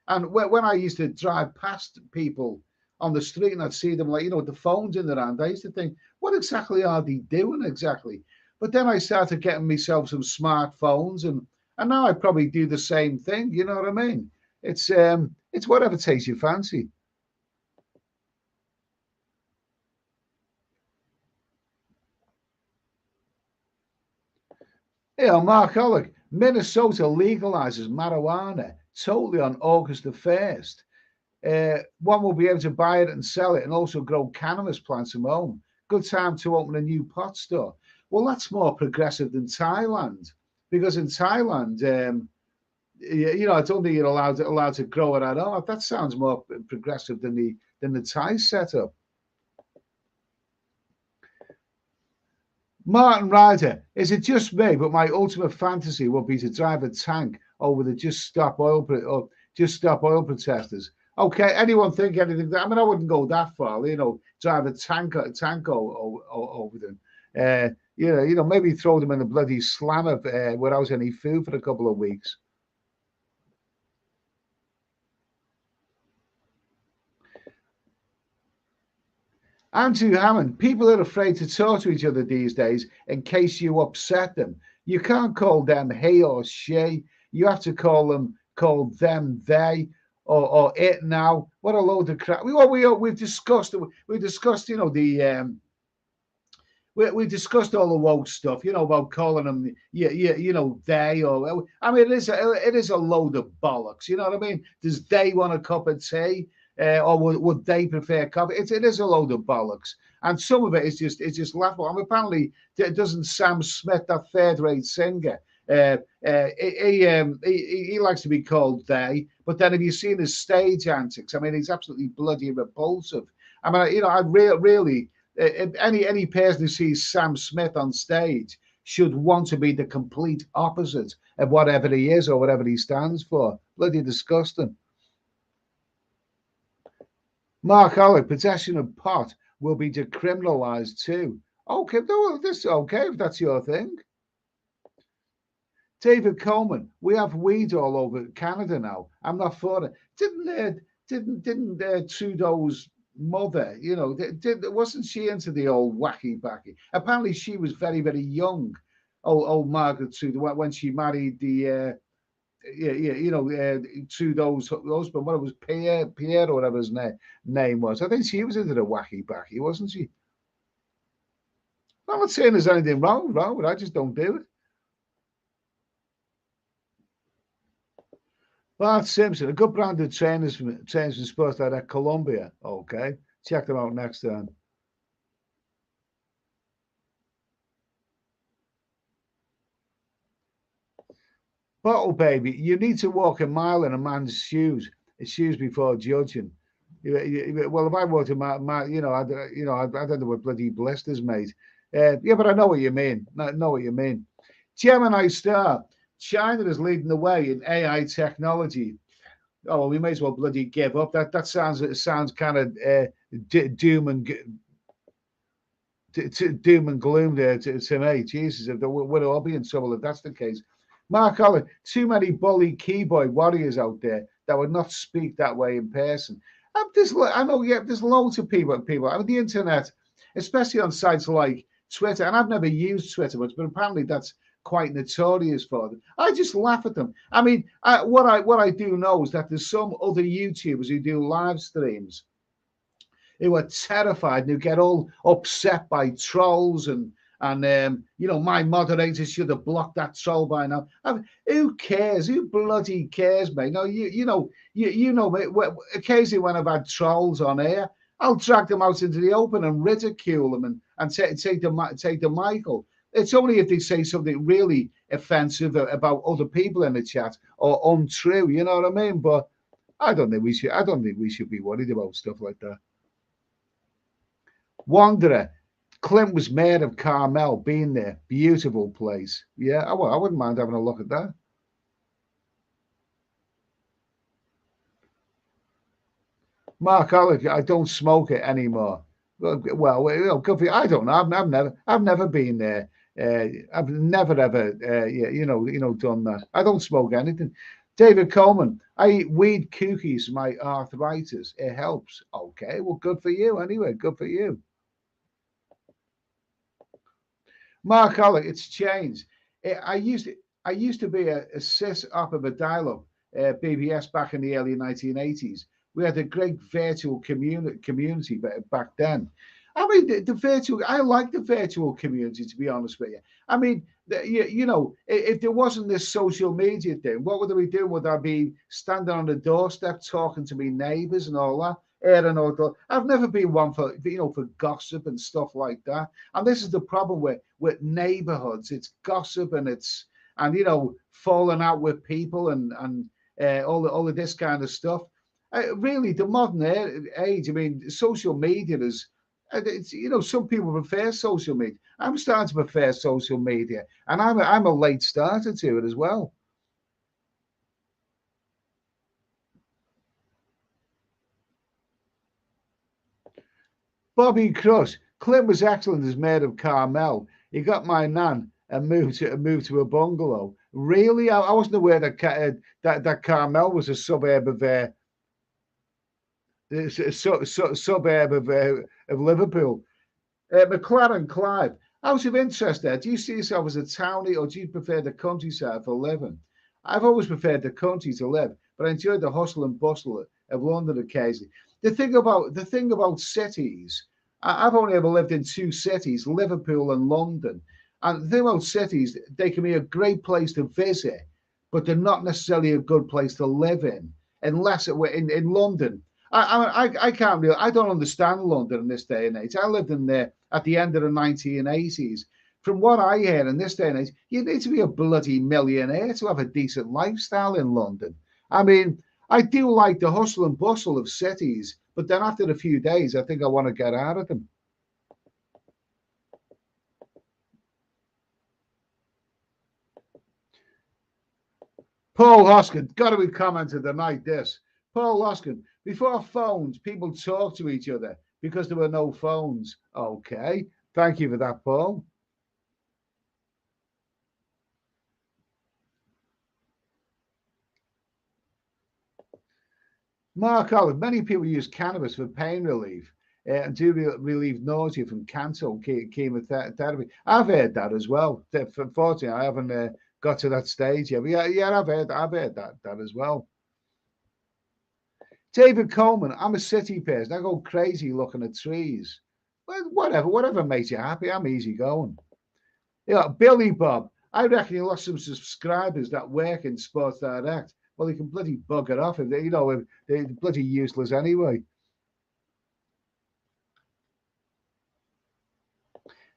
And when I used to drive past people on the street and I'd see them with the phones in their hand, I used to think, what exactly are they doing exactly? But then I started getting myself some smartphones, and now I probably do the same thing. You know what I mean? It's whatever takes your fancy. Mark Hollick, Minnesota legalizes marijuana totally on August the 1st. One will be able to buy it and sell it and also grow cannabis plants from home. Good time to open a new pot store. Well, that's more progressive than Thailand, because in Thailand, I don't think you're allowed to grow it at all. That sounds more progressive than the Thai setup. Martin Ryder, is it just me? But my ultimate fantasy would be to drive a tank over the Just Stop Oil protesters. Okay, anyone think anything? I mean, I wouldn't go that far. Drive a tank over them. Maybe throw them in a bloody slammer without any food for a couple of weeks. Andrew Hammond, people are afraid to talk to each other these days in case you upset them. You can't call them he or she. You have to call them they or it now. What a load of crap. We've discussed we discussed all the woke stuff, about calling them, they, or I mean, it is a load of bollocks. You know what I mean? Does they want a cup of tea, or would they prefer coffee? It is a load of bollocks, and some of it is just laughable. I mean, apparently, doesn't Sam Smith, that third-rate singer, he likes to be called they, but then have you seen his stage antics? I mean, he's absolutely bloody repulsive. I mean, I really any person who sees Sam Smith on stage should want to be the complete opposite of whatever he is or whatever he stands for. Bloody disgusting. Mark Alec, possession of pot will be decriminalised too. Okay, this okay if that's your thing. David Coleman, we have weed all over Canada now. I'm not for it. Didn't Trudeau's mother, wasn't she into the old wacky backy? Apparently, she was very, very young. Old Margaret Trudeau, when she married the Trudeau's husband. What it was, Pierre or whatever his name was. I think she was into the wacky backy, wasn't she? I'm not saying there's anything wrong with it. I just don't do it. Bart Simpson, a good brand of trainers from sports like at Columbia. Okay, check them out next time. Bottle baby, you need to walk a mile in a man's shoes before judging. Well, if I walked a mile, I don't know what bloody blisters, mate. Yeah, but I know what you mean. I know what you mean. Gemini Star, China is leading the way in AI technology. Oh, well, we may as well bloody give up. That sounds kind of doom and doom and gloom there to me. Jesus, if we'd all be in trouble if that's the case. Mark Allen, too many bully keyboard warriors out there that would not speak that way in person. I know, yeah, there's loads of people. I mean, the internet, especially on sites like Twitter, and I've never used Twitter much, but apparently that's quite notorious for them. I just laugh at them. I mean, what I do know is that there's some other YouTubers who do live streams who are terrified and who get all upset by trolls and you know, my moderator should have blocked that troll by now. I mean, who cares? Who bloody cares, mate? No, you know, occasionally when I've had trolls on air, I'll drag them out into the open and ridicule them and take the Michael. It's only if they say something really offensive about other people in the chat or untrue, you know what I mean? But I don't think we should be worried about stuff like that. Wanderer, Clint was mayor of Carmel, been there. Beautiful place. Yeah, I wouldn't mind having a look at that. Mark Alec, I don't smoke it anymore. Well, you know, good for you. I don't know. I've never been there. I've never ever, you know, done that. I don't smoke anything. David Coleman, I eat weed cookies for my arthritis. It helps. Okay, well, good for you. Anyway, good for you. Mark Alec, it's changed. I used to be a cis op of a dial-up BBS back in the early 1980s. We had a great virtual community back then. I mean, the virtual. I like the virtual community, to be honest with you. I mean, you know, if there wasn't this social media thing, what would I be doing? Would I be standing on the doorstep talking to my neighbours and all that? I've never been one for, you know, for gossip and stuff like that. And this is the problem with neighborhoods. It's gossip and you know, falling out with people and all of this kind of stuff. Really, the modern age. I mean, social media is. It's, you know, some people prefer social media. I'm starting to prefer social media, and I'm a late starter to it as well. Bobby Crush. Clint was excellent as mayor of Carmel. He got my nan and moved to a bungalow. Really, I wasn't aware that that Carmel was a suburb of suburb of Liverpool. McLaren Clive. Out of interest, there, do you see yourself as a townie or do you prefer the countryside for living? I've always preferred the country to live, but I enjoy the hustle and bustle of London occasionally. The thing about cities, I've only ever lived in two cities, Liverpool and London. And the thing about cities, they can be a great place to visit, but they're not necessarily a good place to live in, unless it were in London. I can't really, I don't understand London in this day and age. I lived in there at the end of the 1980s. From what I hear in this day and age, you need to be a bloody millionaire to have a decent lifestyle in London. I mean, I do like the hustle and bustle of cities, but then after a few days, I think I want to get out of them. Paul Hoskin, got to be commented tonight. This Paul Hoskin. Before phones, people talk to each other because there were no phones. Okay, thank you for that, Paul. Mark Allen, many people use cannabis for pain relief and do relieve nausea from cancer chemotherapy. I've heard that as well. Unfortunately, I haven't got to that stage yet. But yeah, I've heard that as well. David Coleman, I'm a city person. I go crazy looking at trees. Well, whatever makes you happy. I'm easy going. Yeah, Billy Bob, I reckon he lost some subscribers that work in Sports Direct. Well, he can bloody bugger off if they, you know, if they're bloody useless anyway.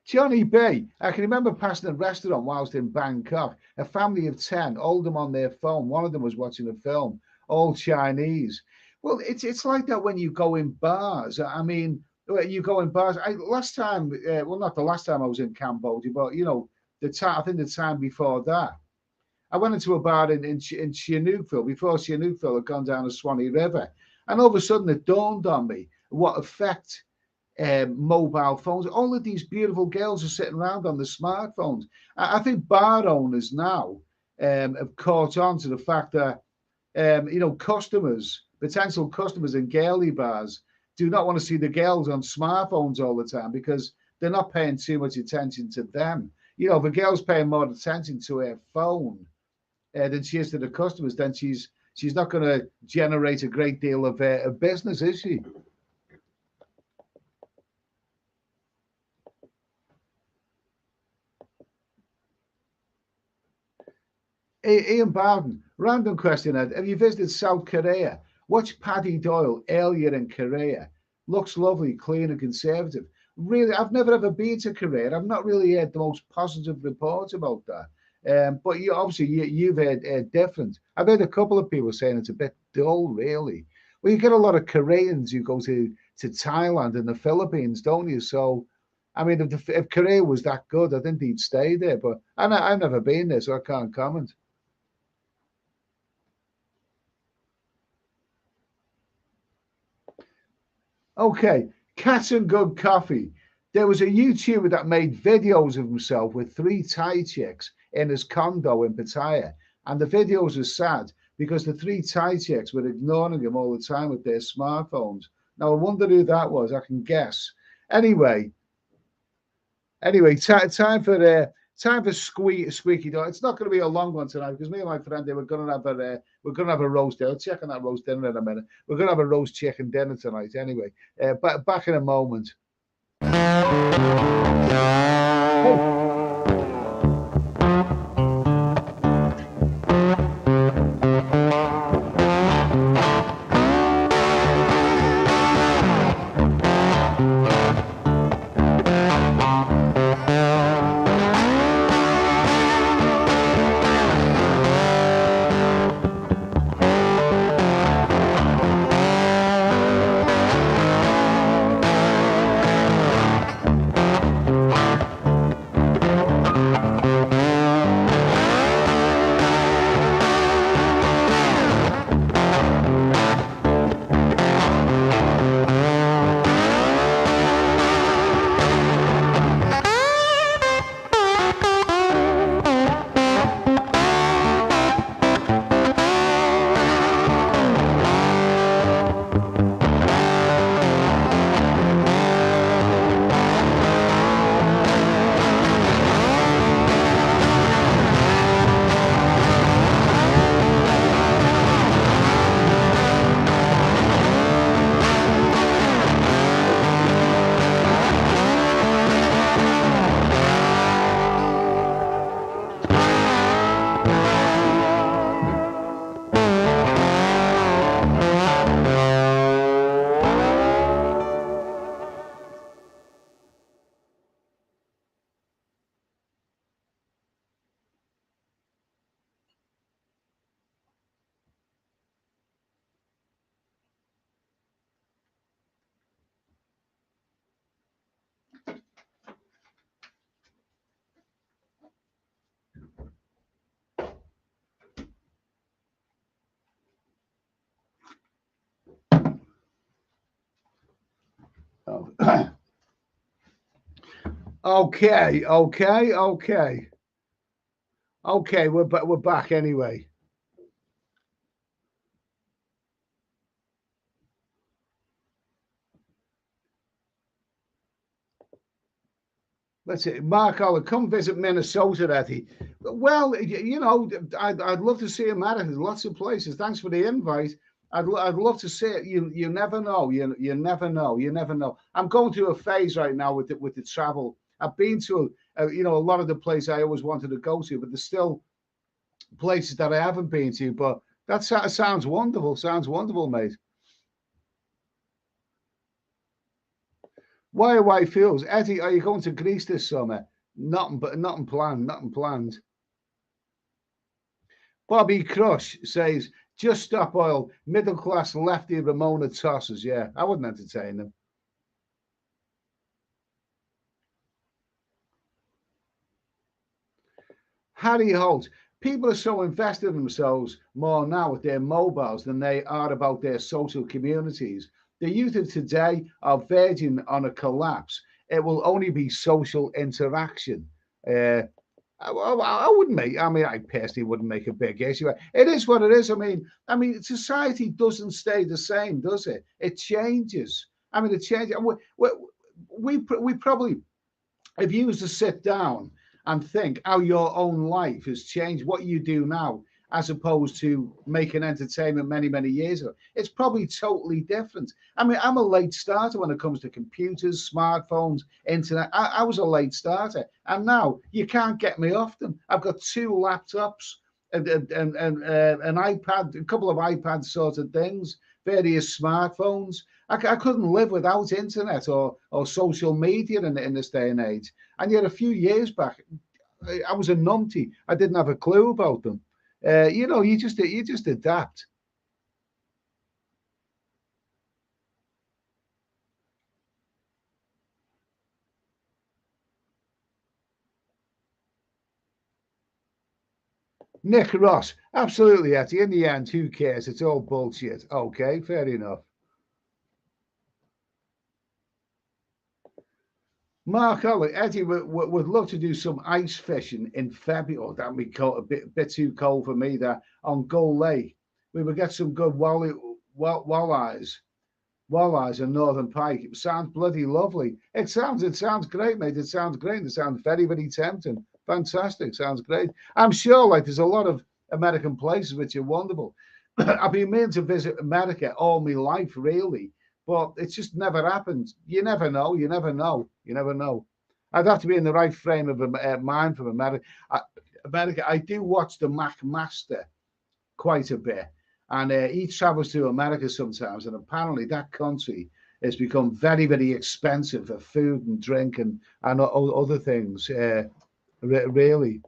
Johnny B. I can remember passing a restaurant whilst in Bangkok. A family of 10, all them on their phone. One of them was watching a film, all Chinese. Well, it's like that when you go in bars. I mean, you go in bars. Last time, well, not the last time I was in Cambodia, but you know, I think the time before that, I went into a bar in Sihanoukville before Sihanoukville had gone down the Swanee River, and all of a sudden it dawned on me. what effect mobile phones. All of these beautiful girls are sitting around on the smartphones. I think bar owners now have caught on to the fact that customers, potential customers in girly bars, do not want to see the girls on smartphones all the time because they're not paying too much attention to them. If a girl's paying more attention to her phone than she is to the customers, then she's not going to generate a great deal of business, is she? Ian Bowden, random question, Ed. Have you visited South Korea? Watch Paddy Doyle earlier in Korea. Looks lovely, clean and conservative. Really, I've never ever been to Korea. I've not really heard the most positive reports about that. But you've heard different. I've heard a couple of people saying it's a bit dull, really. Well, you get a lot of Koreans who go to Thailand and the Philippines, don't you? So, I mean, if Korea was that good, I think they'd stay there. But I've never been there, so I can't comment. Okay, Cat and Good Coffee. There was a YouTuber that made videos of himself with three Thai chicks in his condo in Pattaya. And the videos are sad because the three Thai chicks were ignoring him all the time with their smartphones. Now, I wonder who that was. I can guess. Anyway, time for squeaky door. It's not going to be a long one tonight because me and my friend we're going to have a roast dinner. Check on that roast dinner in a minute. We're going to have a roast chicken dinner tonight. Anyway, back in a moment. Hey. Okay. We're back anyway. Let's see, Mark Oller, come visit Minnesota, Eddie. Well, I'd love to see him at it. There's lots of places. Thanks for the invite. I'd love to see it. You never know. You never know. You never know. I'm going through a phase right now with the travel. I've been to a lot of the places I always wanted to go to, but there's still places that I haven't been to. But that sounds wonderful. Sounds wonderful, mate. Why are white fields? Eddie, are you going to Greece this summer? Nothing planned. Nothing planned. Bobby Crush says, just stop oil. Middle class lefty Ramona tosses. Yeah, I wouldn't entertain them. Harry Holt, people are so invested in themselves more now with their mobiles than they are about their social communities. The youth of today are verging on a collapse. It will only be social interaction. Uh, I wouldn't make. I mean, I personally wouldn't make a big issue. It is what it is. I mean, society doesn't stay the same, does it? It changes. I mean, it changes. We probably, if you was to sit down and think how your own life has changed, what you do now, as opposed to making entertainment many years ago, it's probably totally different. I mean, I'm a late starter when it comes to computers, smartphones, internet. I was a late starter, and now you can't get me off them. I've got two laptops and an iPad, a couple of iPad sort of things, various smartphones. I couldn't live without internet or social media in this day and age. And yet, a few years back, I was a numpty. I didn't have a clue about them. You just adapt. Nick Ross, absolutely, Etty. In the end, who cares? It's all bullshit. Okay, fair enough. Mark Ollie, Eddie would love to do some ice fishing in February. Oh, that'd be cold, a bit too cold for me. That on Gull Lake, we would get some good walleyes and northern pike. It sounds bloody lovely. It sounds great, mate. It sounds great. It sounds very tempting. Fantastic. Sounds great. I'm sure like there's a lot of American places which are wonderful. I've been meaning to visit America all my life, really, but it's just never happened. You never know. You never know. You never know. I'd have to be in the right frame of mind from America. America. I do watch the Mac Master quite a bit, and he travels to America sometimes. And apparently, that country has become very expensive for food and drink and other things. Really.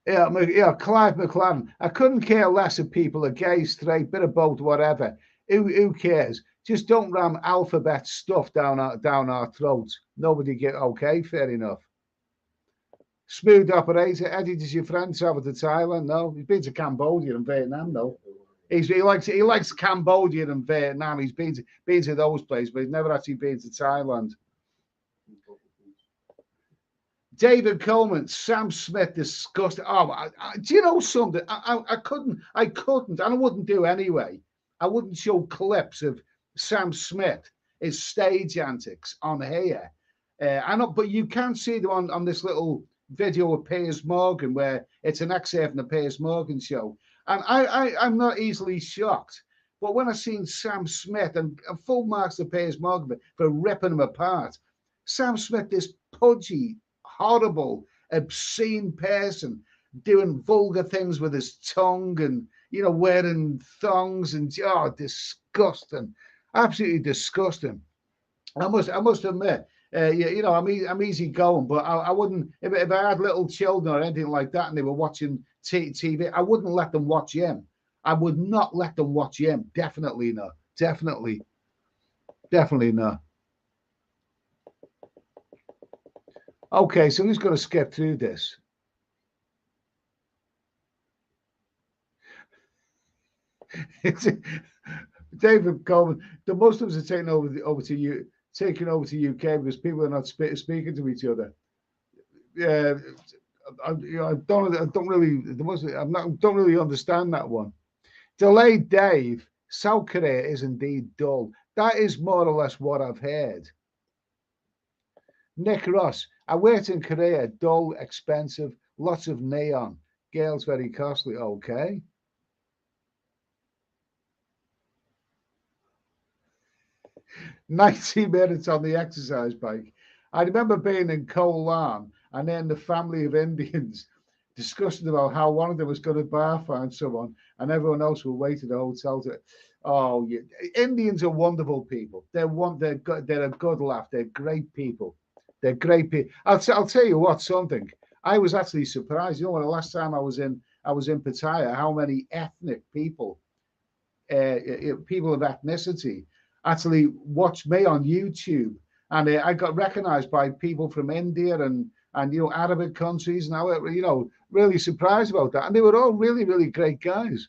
Yeah, Clive McLaren. I couldn't care less if people are gay, straight, bit of both, whatever. Who cares? Just don't ram alphabet stuff down our throats. Nobody get okay. Fair enough. Smooth operator. Eddie, does your friend travel to Thailand? No, he's been to Cambodia and Vietnam. No, he likes Cambodia and Vietnam. He's been to those places, but he's never actually been to Thailand. David Coleman, Sam Smith, disgusting. Oh, do you know something? I couldn't, and I wouldn't do anyway. I wouldn't show clips of Sam Smith, his stage antics on here. I know, but you can see them on this little video of Piers Morgan, where it's an excerpt from the Piers Morgan show. And I'm not easily shocked. But when I seen Sam Smith, and full marks to Piers Morgan for ripping him apart, Sam Smith, this pudgy, horrible, obscene person doing vulgar things with his tongue and wearing thongs and disgusting, absolutely disgusting. I must admit, I'm easy going, but I wouldn't if I had little children or anything like that and they were watching TV. I wouldn't let them watch him. I would not let them watch him. Definitely not. Definitely not. Okay, so who's going to skip through this? David Coleman. The Muslims are taking over to UK because people are not speaking to each other. Yeah, I don't really the Muslim, don't really understand that one. Delayed Dave. South Korea is indeed dull. That is more or less what I've heard. Nick Ross. I worked in Korea. Dull, expensive, lots of neon. Girls very costly. Okay. 90 minutes on the exercise bike. I remember being in Koh Larn and then the family of Indians discussing about how one of them was going to bar find someone and everyone else will wait at the hotel to. Oh, yeah. Indians are wonderful people. They're a good laugh. They're great people. They're great people. I'll tell you what, something. I was actually surprised. When the last time I was in Pattaya, how many ethnic people, people of ethnicity, actually watched me on YouTube and I got recognised by people from India and Arabic countries. Now, really surprised about that, and they were all really, really great guys.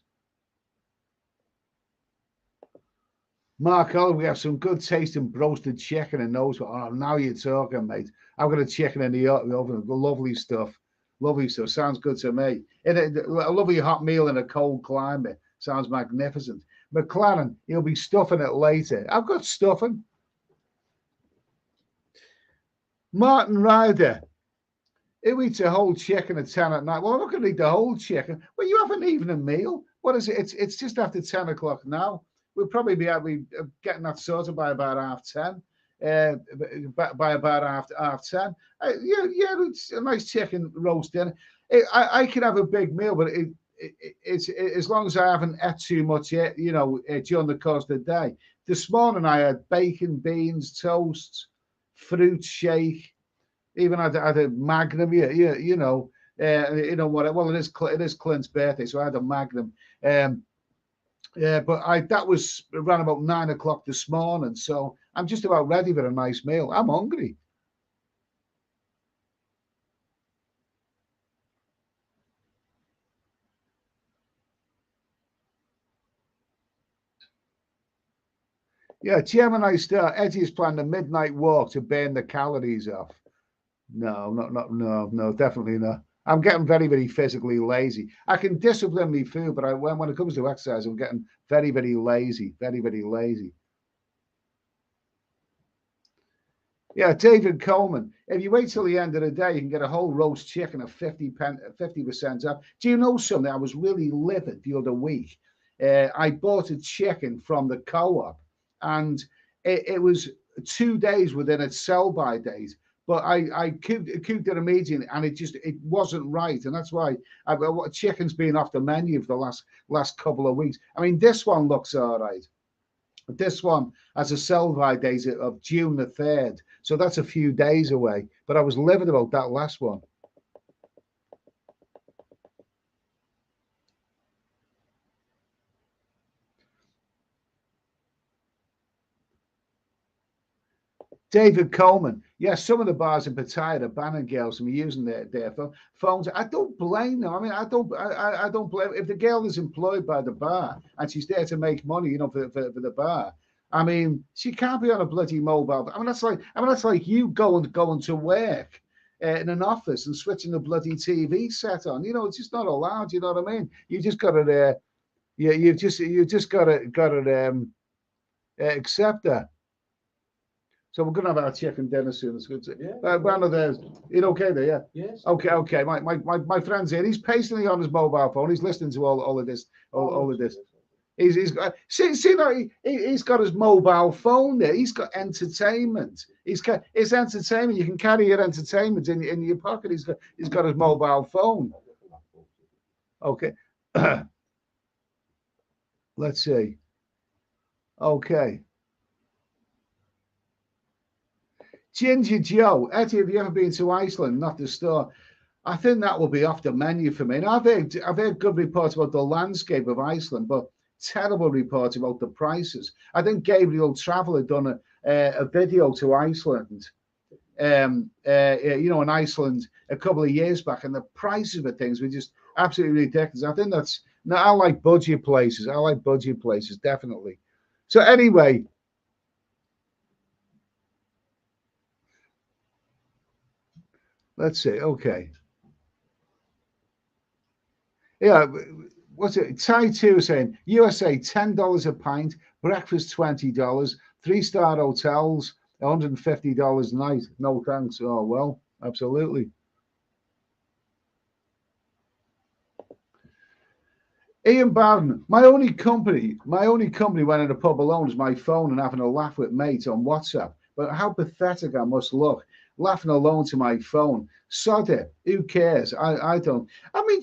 Mark Oliver, we have some good tasting roasted chicken and those. Oh, now you're talking, mate. I've got a chicken in the oven. Lovely stuff. Lovely stuff. Sounds good to me. A lovely hot meal in a cold climate. Sounds magnificent. McLaren, he'll be stuffing it later. I've got stuffing. Martin Ryder, who eats a whole chicken at 10 at night? Well, I'm not going to eat the whole chicken. Well, you have an evening meal. What is it? It's just after 10 o'clock now. We'll probably be getting that sorted by about 10:30. By about half 10. Yeah, it's a nice chicken roast dinner. I can have a big meal, but it's as long as I haven't ate too much yet, during the course of the day. This morning I had bacon, beans, toast, fruit shake. Even had a Magnum. Well, it is Clint's birthday, so I had a Magnum. Yeah, but that was around about 9 o'clock this morning, so I'm just about ready for a nice meal. I'm hungry. Yeah, Gemini Star, Eddie's planned a midnight walk to burn the calories off. No, no, definitely not. I'm getting very, very physically lazy. I can discipline me food, but when it comes to exercise, I'm getting very, very lazy. Very, very lazy. Yeah, David Coleman. If you wait till the end of the day, you can get a whole roast chicken at 50% off. Do you know something? I was really livid the other week. I bought a chicken from the co-op, and it was 2 days within its sell-by date. But I cooked it immediately, and it wasn't right, and that's why chicken's been off the menu for the last couple of weeks. I mean, this one looks all right. This one has a sell-by date of June the 3rd, so that's a few days away. But I was livid about that last one. David Coleman. Yes, some of the bars in Pattaya are banning girls from using their phones. I don't blame them. I mean, I don't blame if the girl is employed by the bar and she's there to make money, for the bar. I mean, she can't be on a bloody mobile. I mean, that's like you going to work in an office and switching the bloody TV set on. It's just not allowed. You know what I mean? You just got to, you just got to accept that. So we're gonna have our chicken dinner soon. It's good. Brandon, there's okay there, yeah. Yes. Okay. My friend's here. He's pasting on his mobile phone. He's listening to all of this. All of this. He's got he's got his mobile phone there. He's got entertainment. It's entertainment. You can carry your entertainment in your pocket. He's got his mobile phone. Okay. Let's see. Okay. Ginger Joe, Eddie, have you ever been to Iceland? Not the store. I think that will be off the menu for me. And I've heard good reports about the landscape of Iceland, but terrible reports about the prices. I think Gabriel Travel had done a video to Iceland, in Iceland a couple of years back, and the prices of things were just absolutely ridiculous. I think I like budget places. I like budget places, definitely. So anyway. Let's see. Okay. Yeah. What's it? Tai 2 saying USA $10 a pint, breakfast $20, 3-star hotels $150 a night. No thanks. Oh well, absolutely. Ian Barton, my only company when in a pub alone is my phone and having a laugh with mates on WhatsApp. But how pathetic I must look, laughing alone to my phone. Sod it. Who cares? I don't. I mean,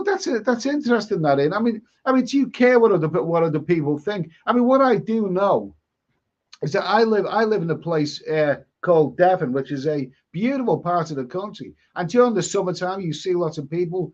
that's interesting. That in. I mean, do you care what other people think? I mean, what I do know is that I live in a place called Devon, which is a beautiful part of the country. And during the summertime, you see lots of people,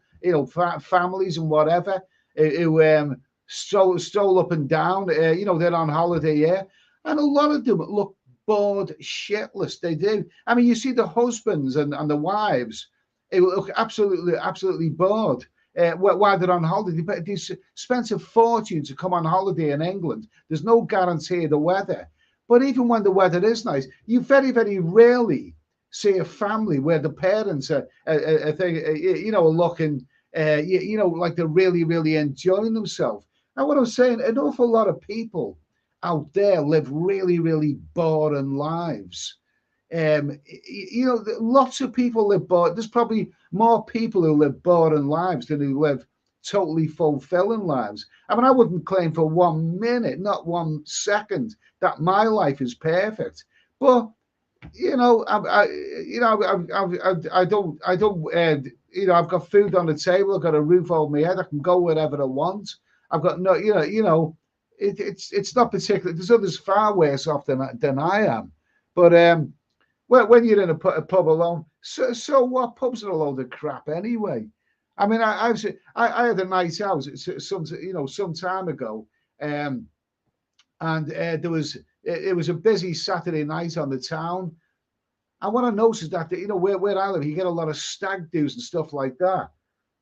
families and whatever, who stroll up and down. They're on holiday here, and a lot of them look bored shitless. They do. I mean, you see the husbands and the wives, they look absolutely bored. While they're on holiday, they spend a fortune to come on holiday in England. There's no guarantee of the weather. But even when the weather is nice, you very rarely see a family where the parents are looking, like they're really enjoying themselves. And what I'm saying, an awful lot of people out there live really boring lives. Lots of people live bored. There's probably more people who live boring lives than who live totally fulfilling lives. I mean, I wouldn't claim for 1 minute, not 1 second, that my life is perfect. But I've got food on the table. I've got a roof over my head. I can go wherever I want. I've got no, it's not particular. There's others far worse off than I am. But when you're in a pub alone, so what? Pubs are a load of crap anyway. I mean, I had a night out some time ago, and it was a busy Saturday night on the town. And what I noticed is that where I live, you get a lot of stag do's and stuff like that.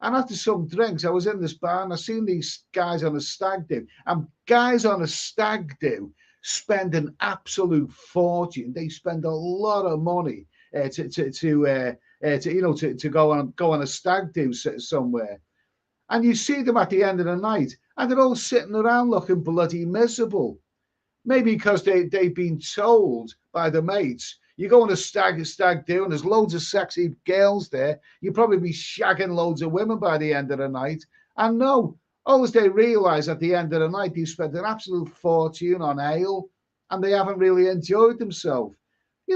And after some drinks, I was in this bar and I seen these guys on a stag do. And guys on a stag do spend an absolute fortune. They spend a lot of money to go on a stag do somewhere. And you see them at the end of the night, and they're all sitting around looking bloody miserable. Maybe because they've been told by the mates, you go on a stag do, and there's loads of sexy girls there. You'll probably be shagging loads of women by the end of the night. And no, all as they realise at the end of the night, they've spent an absolute fortune on ale, and they haven't really enjoyed themselves.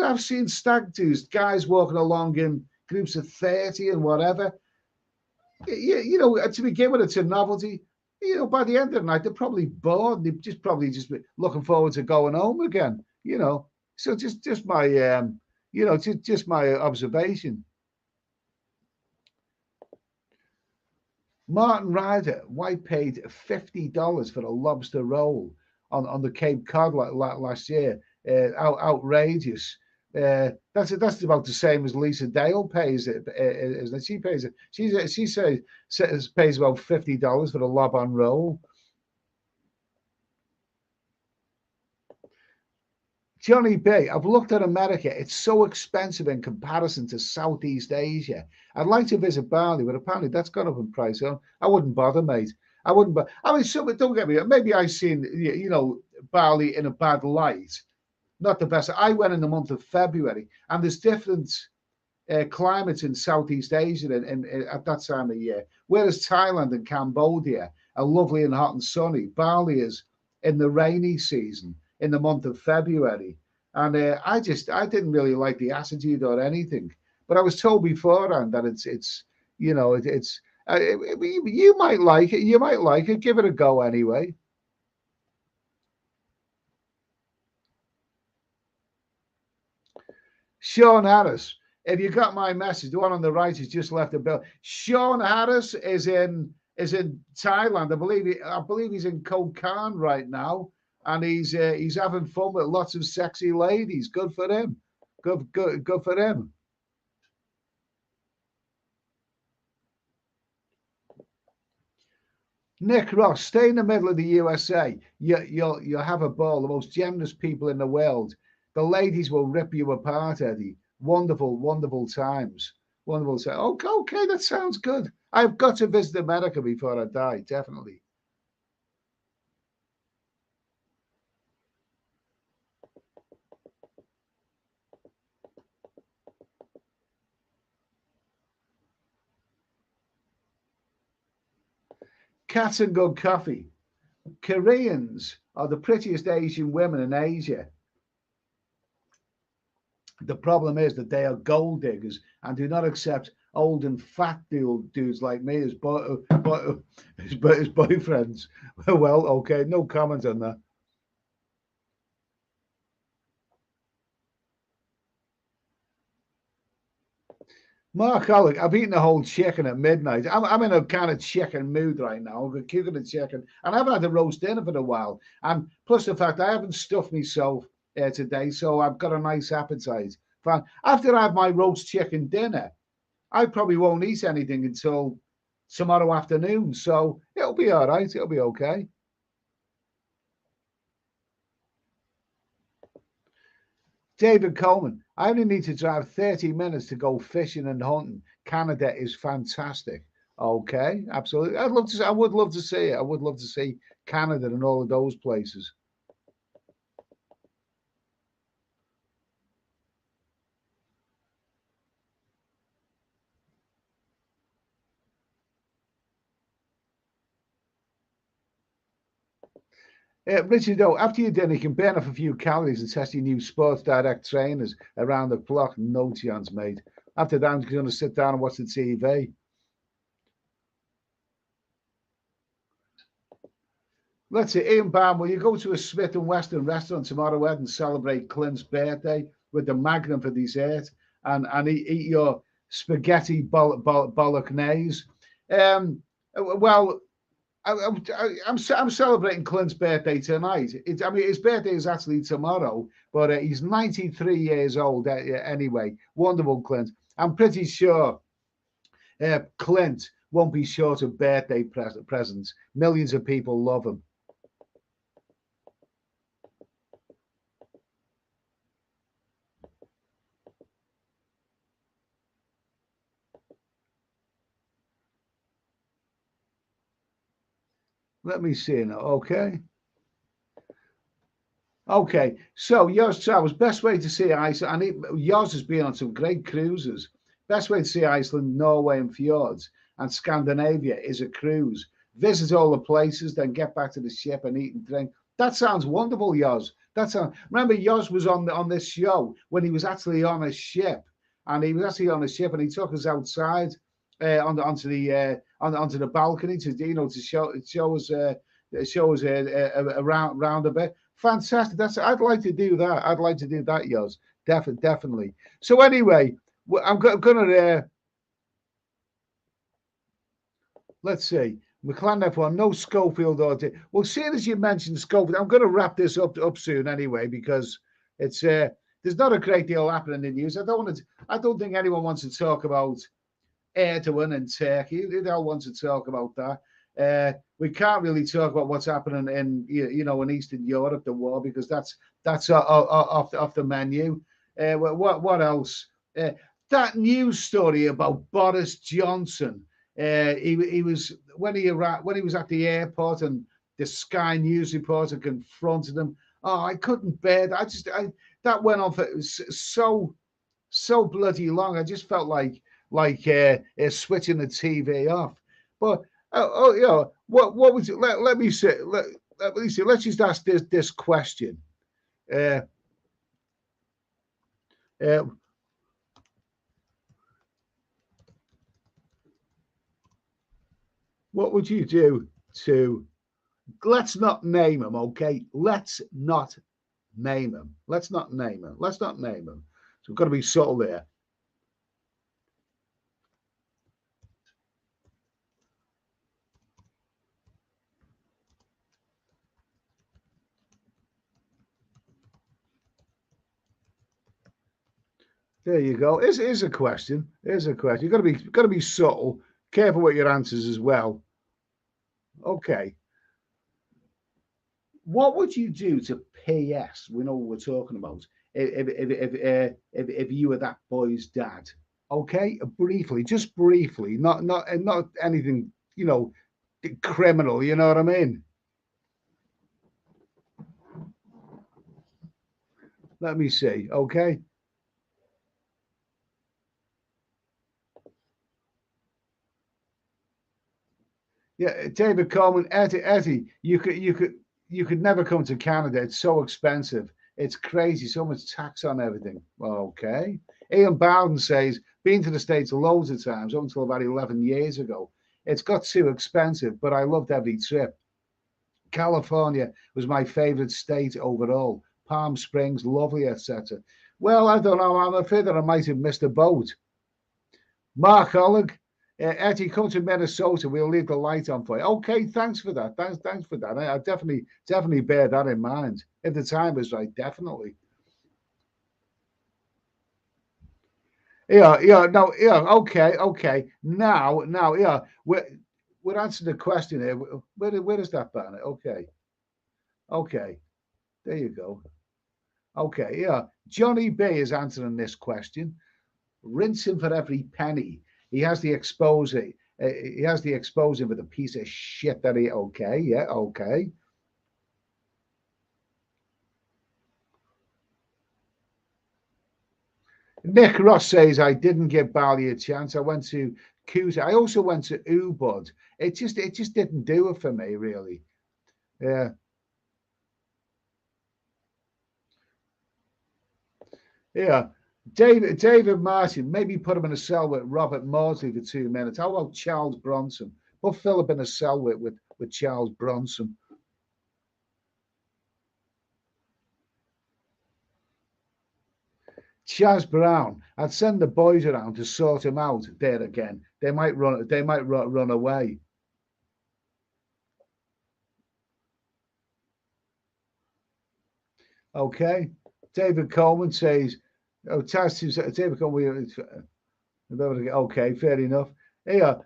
I've seen stag do's, guys walking along in groups of 30 and whatever. To begin with, it's a novelty. By the end of the night, they're probably bored. They're probably just looking forward to going home again. So just my just my observation. Martin Ryder, White paid $50 for a lobster roll on the Cape Cod last year. Outrageous. That's about the same as Lisa Dale pays it, isn't it? She pays it. She says pays about $50 for a lob on roll. Johnny B, I've looked at America. It's so expensive in comparison to Southeast Asia. I'd like to visit Bali, but apparently that's gone up in price. So I wouldn't bother, mate. I wouldn't. I mean, don't get me. Maybe I've seen Bali in a bad light. Not the best. I went in the month of February, and there's different climates in Southeast Asia at that time of year. Whereas Thailand and Cambodia are lovely and hot and sunny, Bali is in the rainy season in the month of February. And I didn't really like the attitude or anything. But I was told beforehand that you might like it. You might like it. Give it a go anyway. Sean Harris, if you got my message, the one on the right has just left a bill. Sean Harris is in Thailand. I believe he's in Koh Khan right now, and he's having fun with lots of sexy ladies. Good for him. Good for him. Nick Ross, stay in the middle of the USA. You'll have a ball. The most generous people in the world. The ladies will rip you apart, Eddie. Wonderful times. Wonderful times. Okay, that sounds good. I've got to visit America before I die, definitely. Cats and good coffee. Koreans are the prettiest Asian women in Asia. The problem is that they are gold diggers and do not accept old and fat dudes like me as boyfriends. Well, okay, no comment on that. Mark Alec, I've eaten a whole chicken at midnight. I'm in a kind of chicken mood right now. I'm cooking a chicken, and I haven't had a roast dinner for a while. And plus the fact I haven't stuffed myself today, so I've got a nice appetite. After I have my roast chicken dinner, I probably won't eat anything until tomorrow afternoon, so it'll be all right. It'll be okay. David Coleman, I only need to drive 30 minutes to go fishing and hunting. Canada is fantastic. Okay, absolutely. I'd love to. I would love to see it. I would love to see Canada and all of those places. Richard, though, after your dinner, you can burn off a few calories and test your new Sports Direct trainers around the clock. No chance, mate. After that, I'm going to sit down and watch the TV. Let's see, Ian Baum, will you go to a Smith and Western restaurant tomorrow and celebrate Clint's birthday with the Magnum for dessert and eat your spaghetti bolognese? Well, I'm celebrating Clint's birthday tonight. I mean, his birthday is actually tomorrow, but he's 93 years old anyway. Wonderful, Clint. I'm pretty sure Clint won't be short of birthday presents. Millions of people love him. Let me see now. Okay. Okay. So yours travels. Best way to see Iceland. And yours has been on some great cruises. Best way to see Iceland, Norway, and fjords. And Scandinavia is a cruise. Visit all the places, then get back to the ship and eat and drink. That sounds wonderful, Yoz. Remember, Yoz was on this show when he was actually on a ship, and he was actually on a ship, and he took us outside onto the balcony to to show us around a bit. Fantastic. I'd like to do that. I'd like to do that, Yoz. Definitely. So anyway, I'm gonna let's see. McLaren F1, no Schofield or well, seeing as you mentioned Schofield, I'm going to wrap this up soon anyway because it's there's not a great deal happening in the news. I don't think anyone wants to talk about Erdogan and Turkey. They don't want to talk about that. We can't really talk about what's happening in in Eastern Europe, the war, because that's off the menu. What else? That news story about Boris Johnson. He was when he was at the airport and the Sky News reporter confronted him. Oh, I couldn't bear that. That went on for so bloody long. I just felt like switching the TV off. But what was it? Let me see. Let me see. Let's just ask this question. Uh, uh, what would you do to? Let's not name him, okay? Let's not name him. Let's not name him. Let's not name him. So we've got to be subtle there. There you go. Is a question. Here's a question. You've got to be subtle. Careful with your answers as well. Okay. What would you do to PS? We know what we're talking about. If you were that boy's dad, okay, briefly, just briefly, not anything, criminal. You know what I mean? Let me see. Okay. Yeah, David Coleman, Eddie, you could never come to Canada. It's so expensive. It's crazy. So much tax on everything. Okay. Ian Bowden says, been to the States loads of times, up until about 11 years ago. It's got too expensive, but I loved every trip. California was my favorite state overall. Palm Springs, lovely, etc. Well, I don't know. I'm afraid that I might have missed a boat. Mark Oleg, Eddie, come to Minnesota. We'll leave the light on for you. Okay, thanks for that. Thanks for that. I definitely bear that in mind. If the time is right, definitely. No, okay. Now, we're answering the question here. Where is that banner? Okay, there you go. Okay, Johnny B is answering this question. Rinse him for every penny. He has the exposing. He has the exposing with a piece of shit that he. Okay, yeah, okay. Nick Ross says I didn't give Bali a chance. I went to Kuta. I also went to Ubud. It just didn't do it for me really. Yeah. Yeah. David Martin, maybe put him in a cell with Robert Maudsley for 2 minutes. How about Charles Bronson? Put Philip in a cell with Charles Bronson. Chaz Brown, I'd send the boys around to sort him out there again. They might run away. Okay. David Coleman says, oh, David Coleman, okay, fair enough. Here,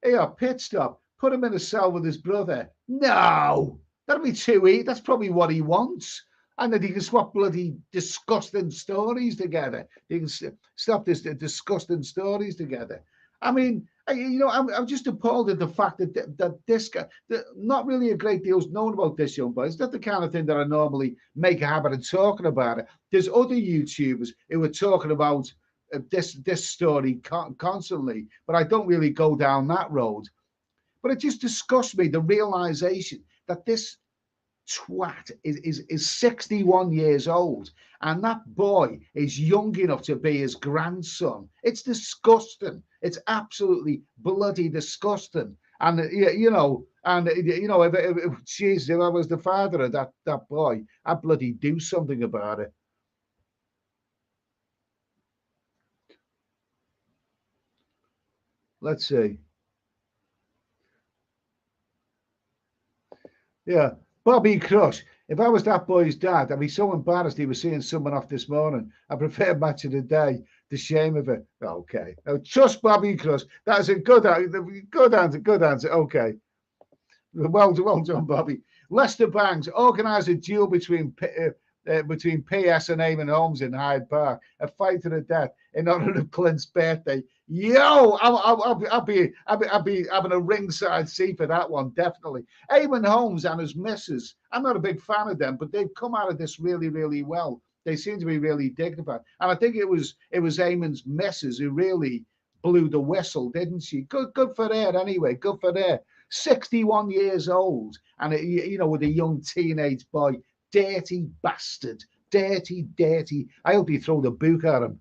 here, pit stop. Put him in a cell with his brother. No, that'd be too easy. That's probably what he wants. And then he can swap bloody disgusting stories together. You can stop this disgusting stories together. I mean, I'm just appalled at the fact that this guy, not really a great deal's known about this young boy. It's not the kind of thing that I normally make a habit of talking about it. There's other YouTubers who are talking about this story constantly, but I don't really go down that road. But it just disgusts me the realization that this twat is 61 years old and that boy is young enough to be his grandson. It's disgusting. It's absolutely bloody disgusting. And if I was the father of that boy, I'd bloody do something about it. Let's see. Yeah, Bobby Crush. If I was that boy's dad, I'd be so embarrassed he was seeing someone off this morning. I prefer match of the day. The shame of it. Okay. Now, trust Bobby Crush. That's a good answer. Good answer. Good answer. Okay. Well done, Bobby. Lester Banks organised a duel between PS and Eamon Holmes in Hyde Park, a fight to the death in honour of Clint's birthday. Yo, I'll be having a ringside seat for that one, definitely. Eamon Holmes and his missus. I'm not a big fan of them, but they've come out of this really, really well. They seem to be really dignified, and I think it was Eamon's missus who really blew the whistle, didn't she? Good for her anyway. Good for her. 61 years old, and with a young teenage boy. Dirty bastard. Dirty. I hope you throw the book at him.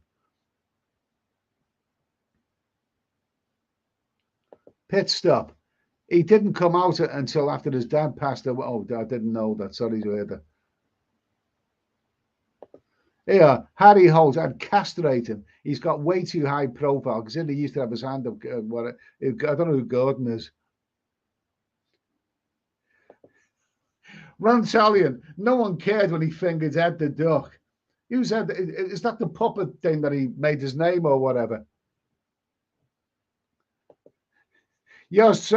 Pit stop. He didn't come out until after his dad passed away. Oh, I didn't know that. Sorry to hear that. Yeah, Harry Holt, I'd castrate him. He's got way too high profile because he used to have his hand up. I don't know who Gordon is. Rantalion, no one cared when he fingered Ed the Duck. Who's Ed? Is that the puppet thing that he made his name or whatever? Yes,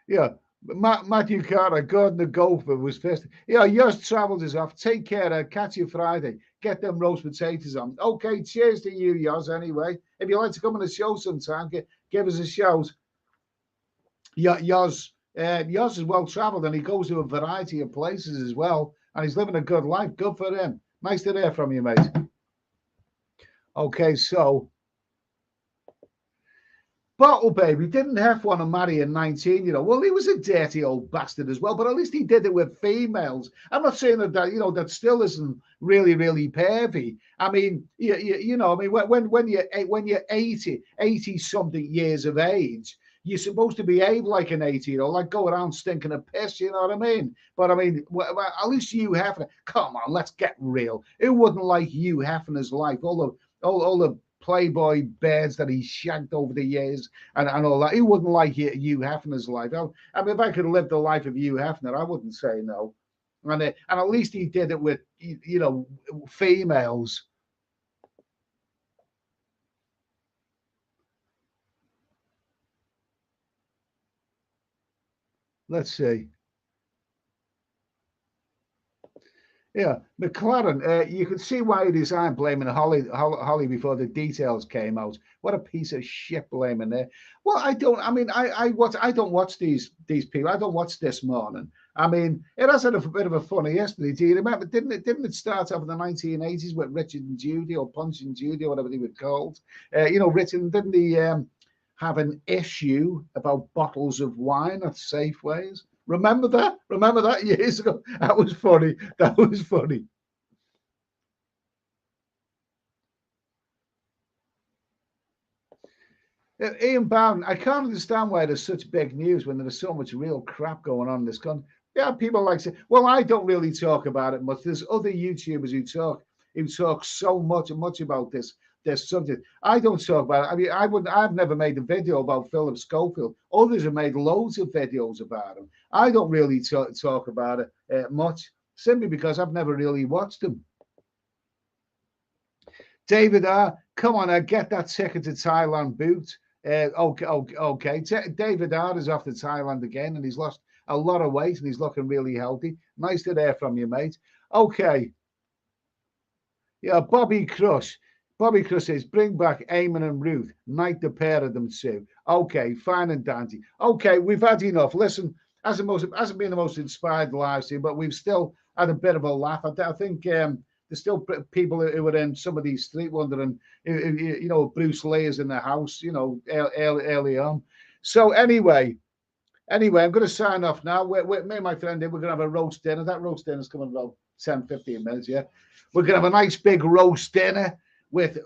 yeah. Matthew Carter, Gordon the Gopher was first. Yeah, yours travels is off. Take care. I'll catch you Friday. Get them roast potatoes on. Okay, cheers to you, yours anyway. If you'd like to come on the show sometime, give us a shout. Yeah, yours is well travelled and he goes to a variety of places as well. And he's living a good life. Good for him. Nice to hear from you, mate. Okay, so Bottle Baby didn't have one to marry a 19-year-old. Well, he was a dirty old bastard as well, but at least he did it with females. I'm not saying that that still isn't really, really pervy. I mean, when you're 80 something years of age, you're supposed to behave like an 80-year-old, like go around stinking of piss, you know what I mean? But I mean, at least Hugh Hefner, come on, let's get real. Who wouldn't like Hugh Hefner's life? All the Playboy birds that he shagged over the years and all that. He wouldn't like Hugh Hefner's life. I mean, if I could have lived the life of Hugh Hefner, I wouldn't say no. And at least he did it with, females. Let's see. Yeah, McLaren, you could see why he designed blaming Holly before the details came out. What a piece of shit blaming there. Well, I don't watch these people. I don't watch This Morning. I mean, it has had a bit of a funny history. Do you remember? Didn't it start off in the 1980s with Richard and Judy, or Punch and Judy, or whatever they were called? Richard, didn't he have an issue about bottles of wine at Safeways? Remember that? Remember that years ago? That was funny. That was funny. Ian Bowden, I can't understand why there's such big news when there's so much real crap going on in this country. Yeah, people like say, well, I don't really talk about it much. There's other YouTubers who talk so much about this subject. I don't talk about it. I mean, I've never made a video about Philip Schofield. Others have made loads of videos about him. I don't really talk about it much, simply because I've never really watched him. David R, come on, I get that ticket to Thailand booked. Okay. David R is off to Thailand again, and he's lost a lot of weight, and he's looking really healthy. Nice to hear from you, mate. Okay. Yeah, Bobby Crush. Bobby Crush says, bring back Eamon and Ruth. Knight the pair of them too. Okay, fine and dandy. Okay, we've had enough. Listen, hasn't been the most inspired live stream, but we've still had a bit of a laugh. I think there's still people who were in some of these Street Wonder, and Bruce Lee is in the house, early on. So anyway, I'm going to sign off now. Me and my friend, we're going to have a roast dinner. That roast dinner's coming about 10-15 minutes. Yeah, we're going to have a nice big roast dinner with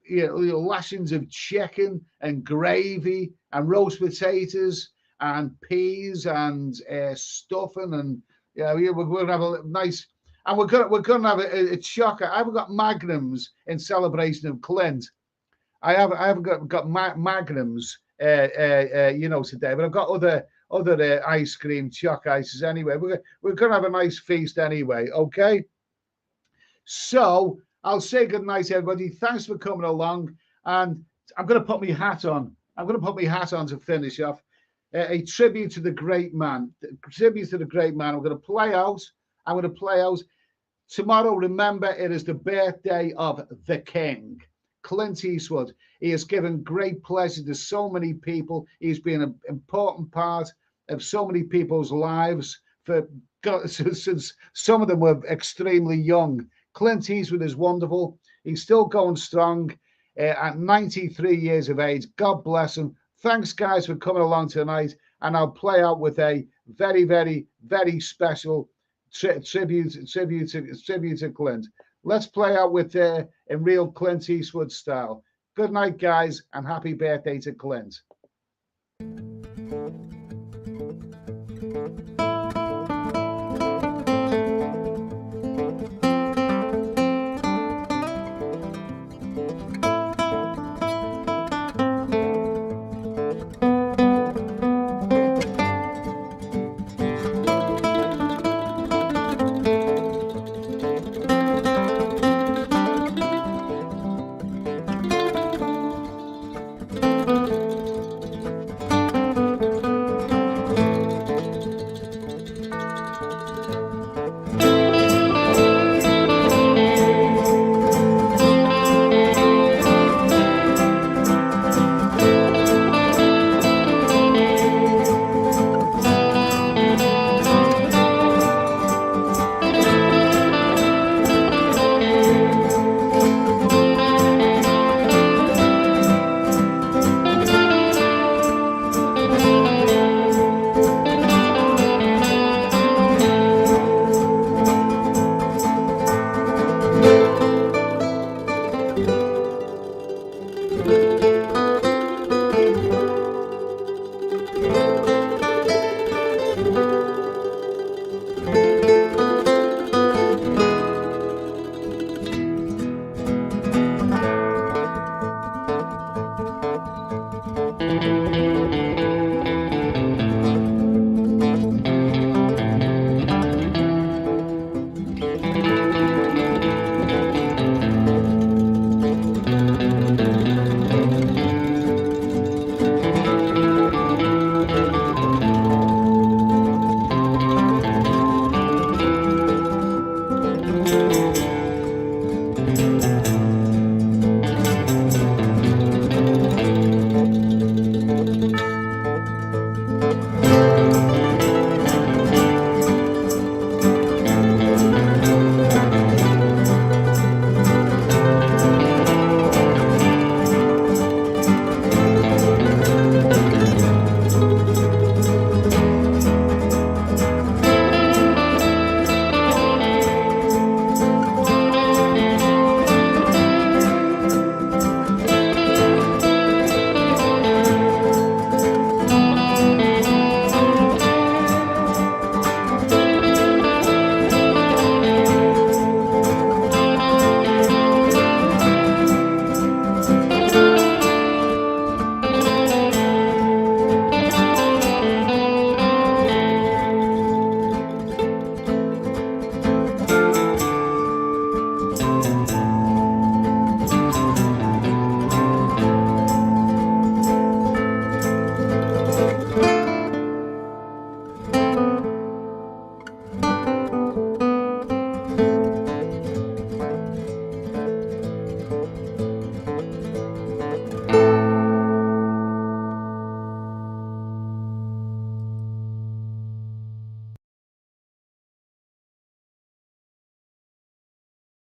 lashings of chicken and gravy and roast potatoes and peas and stuffing, and we're going to have a nice, and we're going to have a chocker. I haven't got Magnums in celebration of Clint. I haven't got Magnums today, but I've got other ice cream, choc ices anyway. We're going to have a nice feast anyway. Okay, so I'll say good night, everybody. Thanks for coming along. And I'm going to put my hat on. To finish off. A tribute to the great man. I'm going to play out. Tomorrow, remember, it is the birthday of the King, Clint Eastwood. He has given great pleasure to so many people. He's been an important part of so many people's lives since some of them were extremely young. Clint Eastwood is wonderful. He's still going strong at 93 years of age. God bless him. Thanks, guys, for coming along tonight. And I'll play out with a very, very, very special tribute to Clint. Let's play out with in real Clint Eastwood style. Good night, guys, and happy birthday to Clint. Bye.